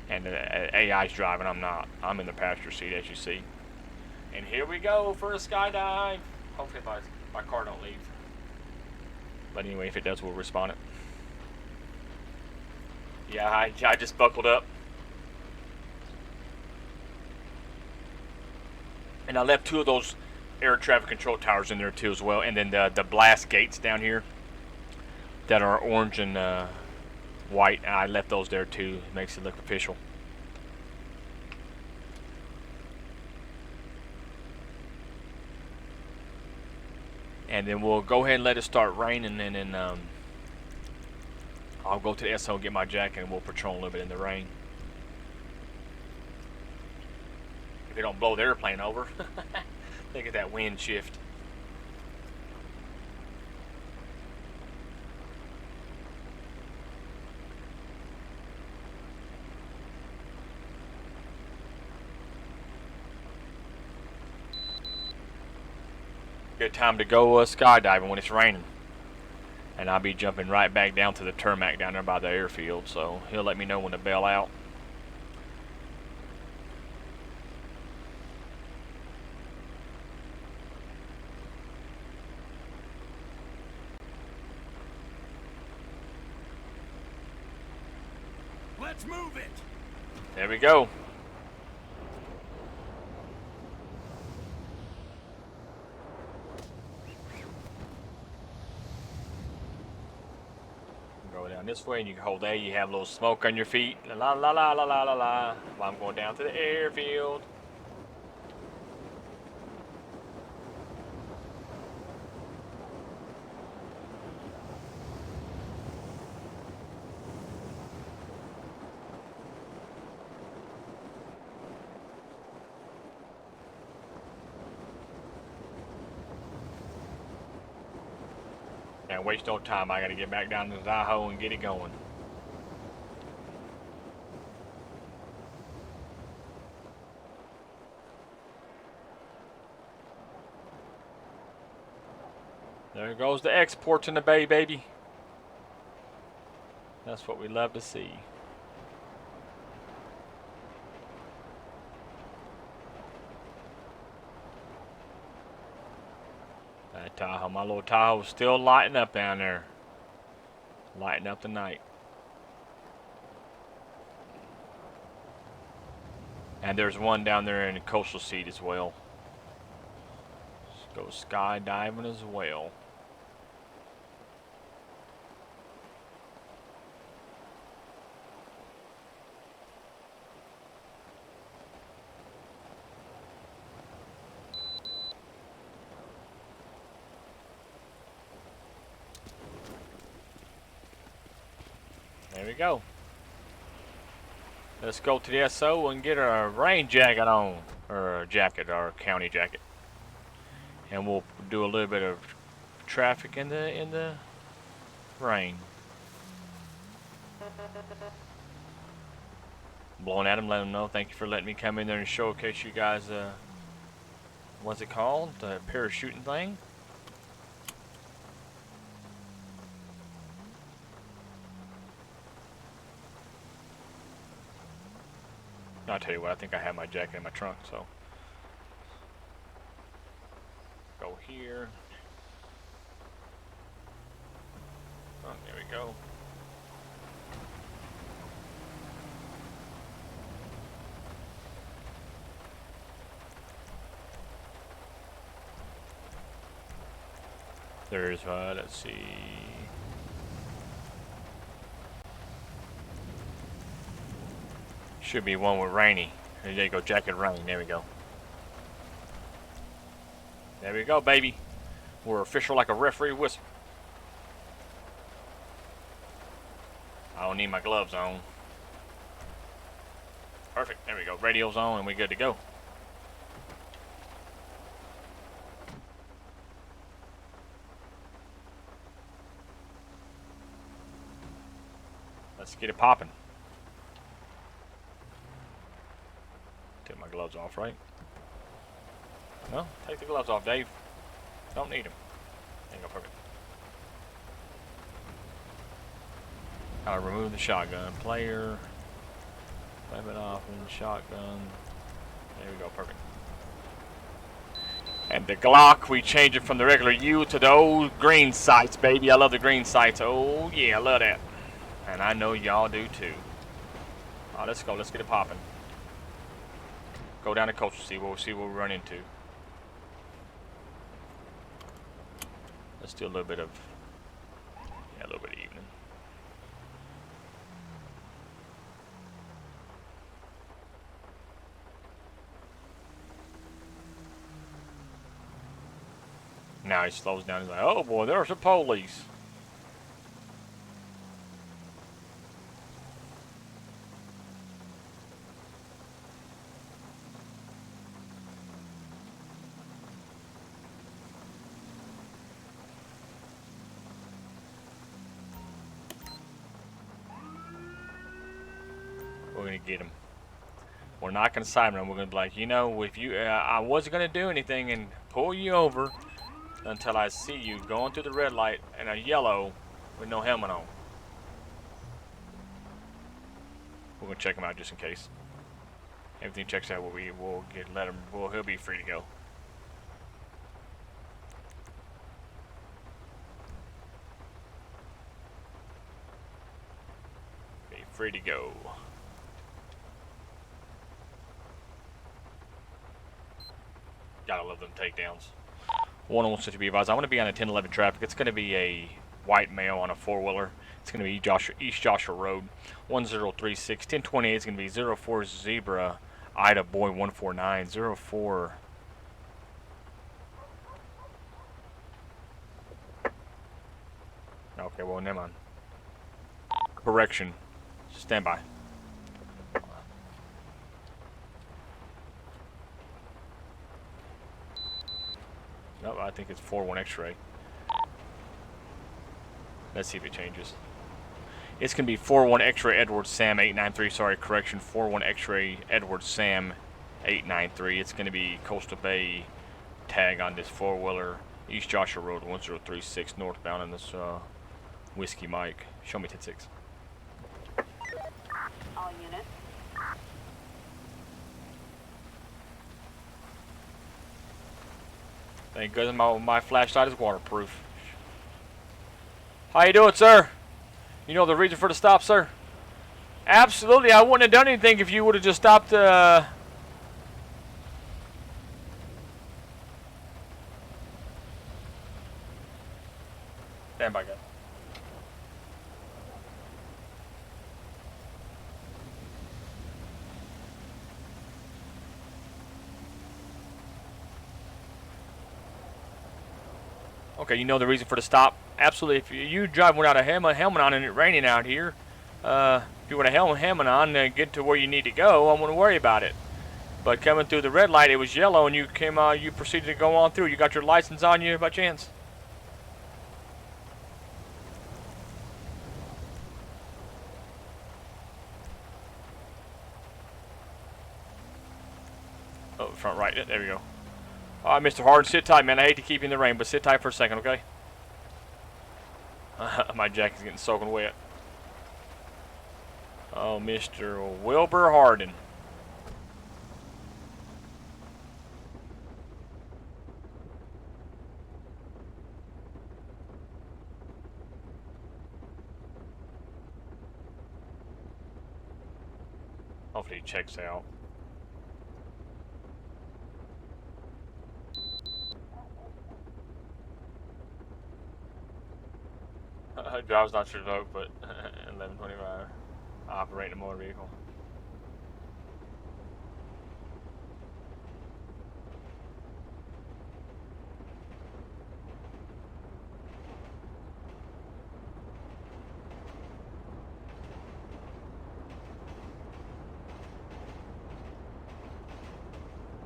And the AI's driving, I'm not. I'm in the passenger seat, as you see. And here we go for a skydive. Hopefully my car don't leave. But anyway, if it does, we'll respawn it. Yeah, I just buckled up. And I left 2 of those air traffic control towers in there too as well. And then the blast gates down here that are orange and white. I left those there too. It makes it look official. And then we'll go ahead and let it start raining, and then I'll go to the SO and get my jacket, and we'll patrol a little bit in the rain. they don't blow the airplane over. Look at that wind shift. Good time to go skydiving when it's raining. And I'll be jumping right back down to the tarmac down there by the airfield, so he'll let me know when to bail out. Let's move it. There we go. Go down this way and you can hold A. You have a little smoke on your feet. La la la la la la la. While I'm going down to the airfield. Can't waste no time. I gotta get back down to the Tahoe and get it going. There goes the exports in the bay, baby. That's what we love to see. That Tahoe, my little Tahoe's still lighting up down there. Lighting up the night. And there's one down there in the coastal seat as well. Let's go skydiving as well. There we go. Let's go to the SO and get our rain jacket on, or a jacket, our county jacket, and we'll do a little bit of traffic in the rain. Blowing at them, let them know thank you for letting me come in there and showcase you guys. What's it called? The parachuting thing. I'll tell you what, I think I have my jacket in my trunk, so. Go here. Oh, there we go. There's, let's see. Should be one with rainy. There you go, jacket rain. There we go. There we go, baby. We're official like a referee whistle. I don't need my gloves on. Perfect. There we go. Radio's on and we're good to go. Let's get it popping. Take my gloves off, right? No, take the gloves off, Dave. Don't need them. There you go, perfect. I'll remove the shotgun. Player. Weapon off and shotgun. There we go, perfect. And the Glock, we change it from the regular U to the old green sights, baby. I love the green sights. Oh, yeah, I love that. And I know y'all do too. Alright, let's go. Let's get it popping. Go down the coast and see what we run into. Let's do a little bit of, yeah, a little bit of evening. Now he slows down. He's like, oh boy, there's the police. we're gonna get him. We're not gonna sideman him. We're gonna be like, you know, if you, I wasn't gonna do anything and pull you over until I see you going through the red light and a yellow with no helmet on. We're gonna check him out just in case. Everything checks out, we'll let him. Well, he'll be free to go. Be free to go. Gotta love them takedowns. 101 to be advised. I'm gonna be on a 1011 traffic. It's gonna be a white male on a four-wheeler. It's gonna be East Joshua Road, 1036. 1028 is gonna be 04 Zebra. Ida Boy 149 04. Okay, well, never mind. Correction. Stand by. Nope, I think it's 41 X-ray. Let's see if it changes. It's going to be 41 X-ray Edward Sam 893. Sorry, correction. 41 X-ray Edward Sam 893. It's going to be Coastal Bay tag on this four-wheeler. East Joshua Road 1036 northbound on this Whiskey Mike. Show me 10-6. All units. Thank goodness my flashlight is waterproof. How you doing, sir? You know the reason for the stop, sir? Absolutely. I wouldn't have done anything if you would have just stopped. Stand by, guys. Okay, you know the reason for the stop? Absolutely. If you drive without a helmet on and it's raining out here, if you want a helmet on and get to where you need to go, I wouldn't worry about it. But coming through the red light, it was yellow, and you proceeded to go on through. You got your license on you by chance? Oh, front right. There we go. All right, Mr. Harden, sit tight, man. I hate to keep you in the rain, but sit tight for a second, okay? My jacket's getting soaking wet. Oh, Mr. Wilbur Harden. Hopefully he checks out. Driver's not revoked, but 1125. Operating a motor vehicle.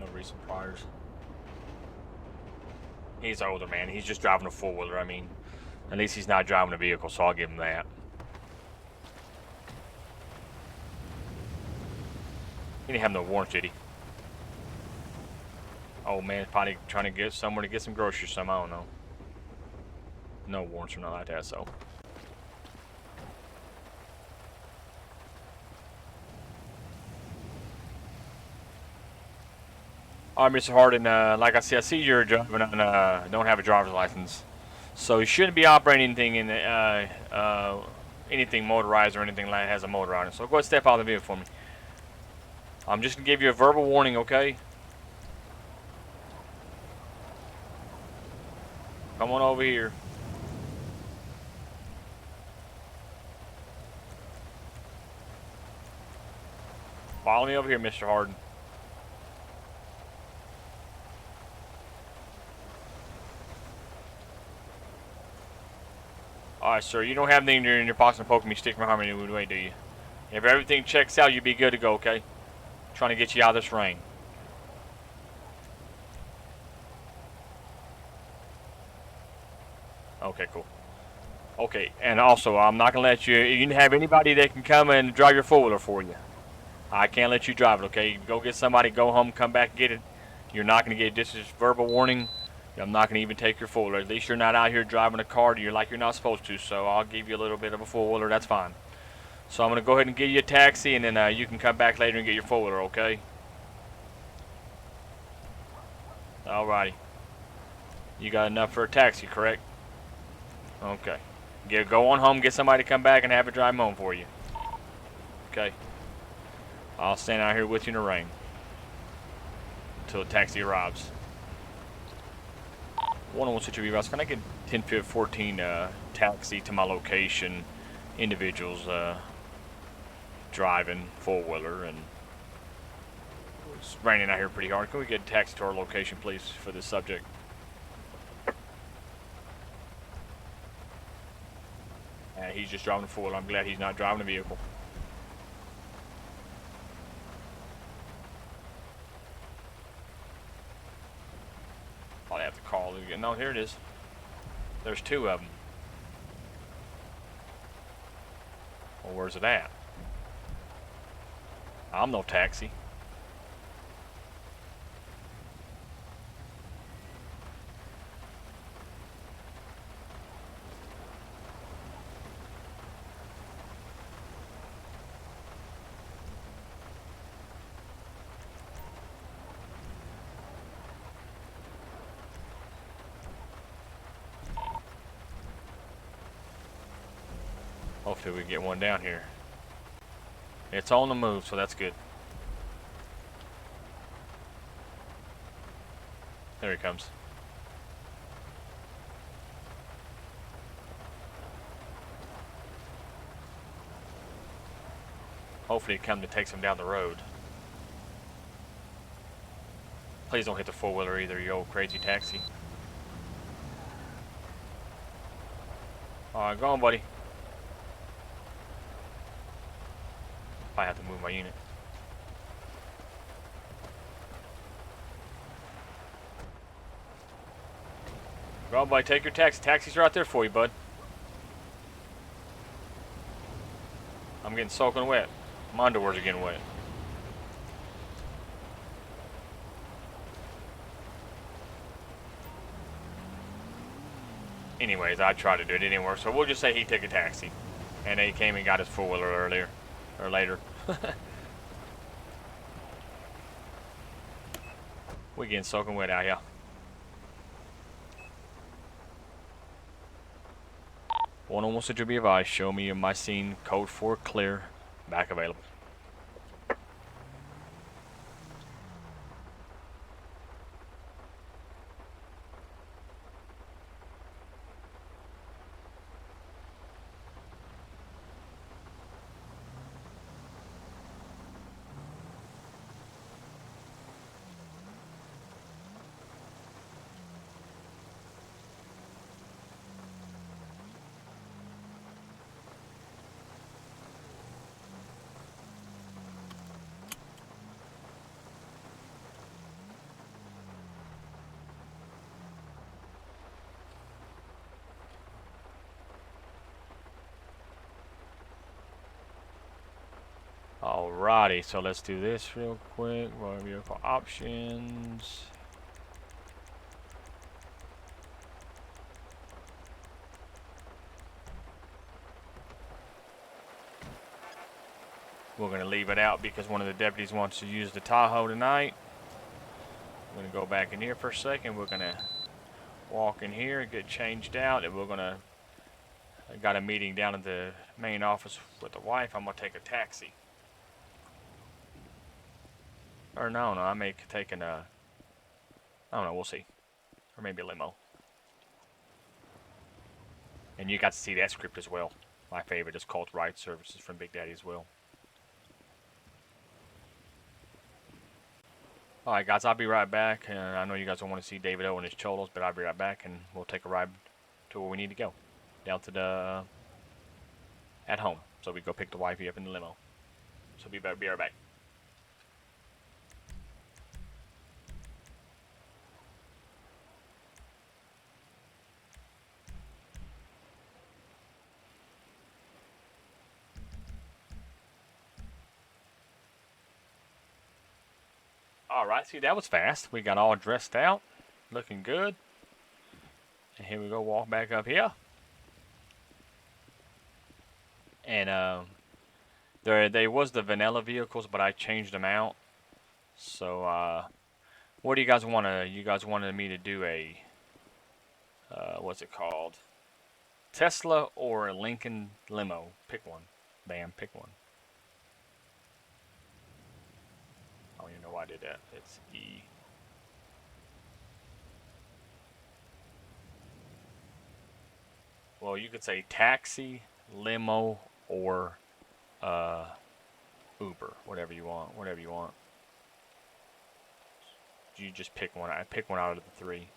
No recent priors. He's an older man. He's just driving a four-wheeler. I mean, at least he's not driving a vehicle, so I'll give him that. He didn't have no warrants, did he? Oh man, probably trying to get somewhere to get some groceries. I don't know. No warrants or nothing like that, so. All right, Mr. Harden. Like I said, I see you're driving on don't have a driver's license, so you shouldn't be operating anything in anything motorized or anything like that has a motor on it. So go ahead and step out of the vehicle for me. I'm just gonna give you a verbal warning, okay? Come on over here. Follow me over here, Mr. Harden. Alright, sir, you don't have anything in your pocket and poking me, stick behind me any way, do you? If everything checks out, you'll be good to go, okay? Trying to get you out of this rain. Okay, cool. Okay, and also, I'm not going to let you didn't have anybody that can come and drive your four-wheeler for you. I can't let you drive it, okay? Go get somebody, go home, come back and get it. You're not going to get this is verbal warning. I'm not going to even take your four-wheeler. At least you're not out here driving a car you're like you're not supposed to, so I'll give you a little bit of a four-wheeler. That's fine. So I'm going to go ahead and give you a taxi, and then you can come back later and get your four-wheeler, okay? Alrighty. You got enough for a taxi, correct? Okay. Go on home, get somebody to come back and have it drive home for you. Okay. I'll stand out here with you in the rain until the taxi arrives. 101 City Routes. Can I get 1014 taxi to my location? Individuals driving four-wheeler, and it's raining out here pretty hard. Can we get a taxi to our location, please, for this subject? He's just driving a four-wheeler. I'm glad he's not driving a vehicle. Probably have to call again. No, here it is. There's two of them. Well, where's it at? I'm no taxi. Hopefully we can get one down here. It's on the move, so that's good. There he comes. Hopefully it comes to take him down the road. Please don't hit the four-wheeler either, you old crazy taxi. Alright, go on, buddy. I have to move my unit. Go on, buddy, take your taxi. Taxis are out there for you, bud. I'm getting soaking wet. My underwears are getting wet. Anyways, I tried to do it anywhere, so we'll just say he took a taxi. And he came and got his four-wheeler earlier. Or later. We getting soaking wet out here. One almost to be advised. Show me my scene. Code 4 clear. Back available. Alrighty, so let's do this real quick. Vehicle options. We're going to leave it out because one of the deputies wants to use the Tahoe tonight. I'm going to go back in here for a second. We're going to walk in here and get changed out, and we're going to... I got a meeting down at the main office with the wife. I'm going to take a taxi. Or no, I may take an, I don't know, we'll see. Or maybe a limo. And you got to see that script as well. My favorite is called Ride Services from Big Daddy as well. Alright guys, I'll be right back. I know you guys don't want to see David O and his cholos, but I'll be right back and we'll take a ride to where we need to go. Down to the, at home. So we go pick the wifey up in the limo. So be right back. Alright, see, that was fast. We got all dressed out. Looking good. And here we go, walk back up here. And there was the vanilla vehicles, but I changed them out. So what do you guys wanna? You guys wanted me to do a what's it called? Tesla or a Lincoln limo? Pick one. Bam, pick one. I don't even know why I did that. It's E. Well, you could say taxi, limo, or Uber. Whatever you want. Whatever you want. You just pick one. I pick one out of the three.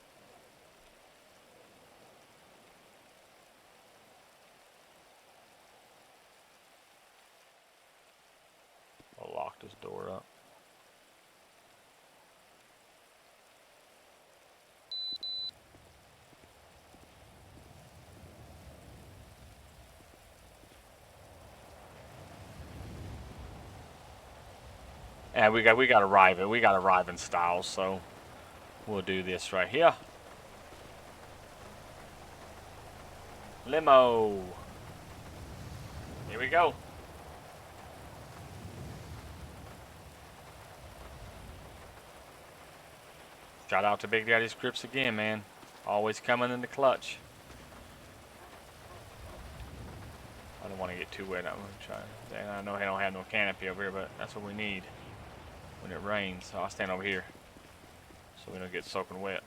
I'll lock this door up. And we got to arrive it. We got to arrive in style, so we'll do this right here. Limo. Here we go. Shout out to Big Daddy Scripts again, man. Always coming in the clutch. I don't want to get too wet. I'm gonna try. And I know I don't have no canopy over here, but that's what we need when it rains. So I'll stand over here so we don't get soaking wet.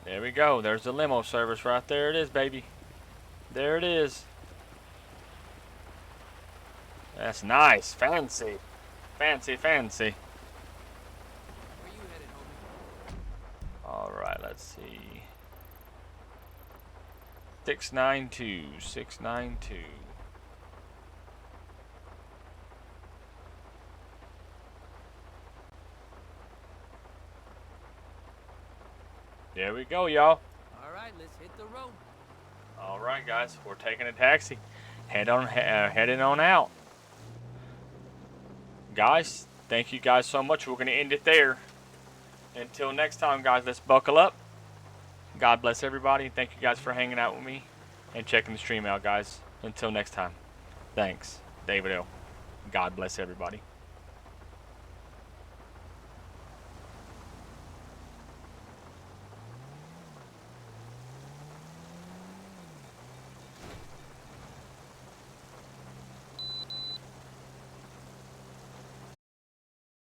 There we go. There's the limo service right there. It is, baby. There it is. That's nice. Fancy. Fancy, fancy. Where you headed, homie? Alright, let's see. 692. 692. There we go, y'all. All right, let's hit the road. Alright, guys. We're taking a taxi. Heading on out. Guys, thank you guys so much. We're going to end it there. Until next time, guys, let's buckle up. God bless everybody. Thank you guys for hanging out with me and checking the stream out, guys. Until next time. Thanks. David L. God bless everybody.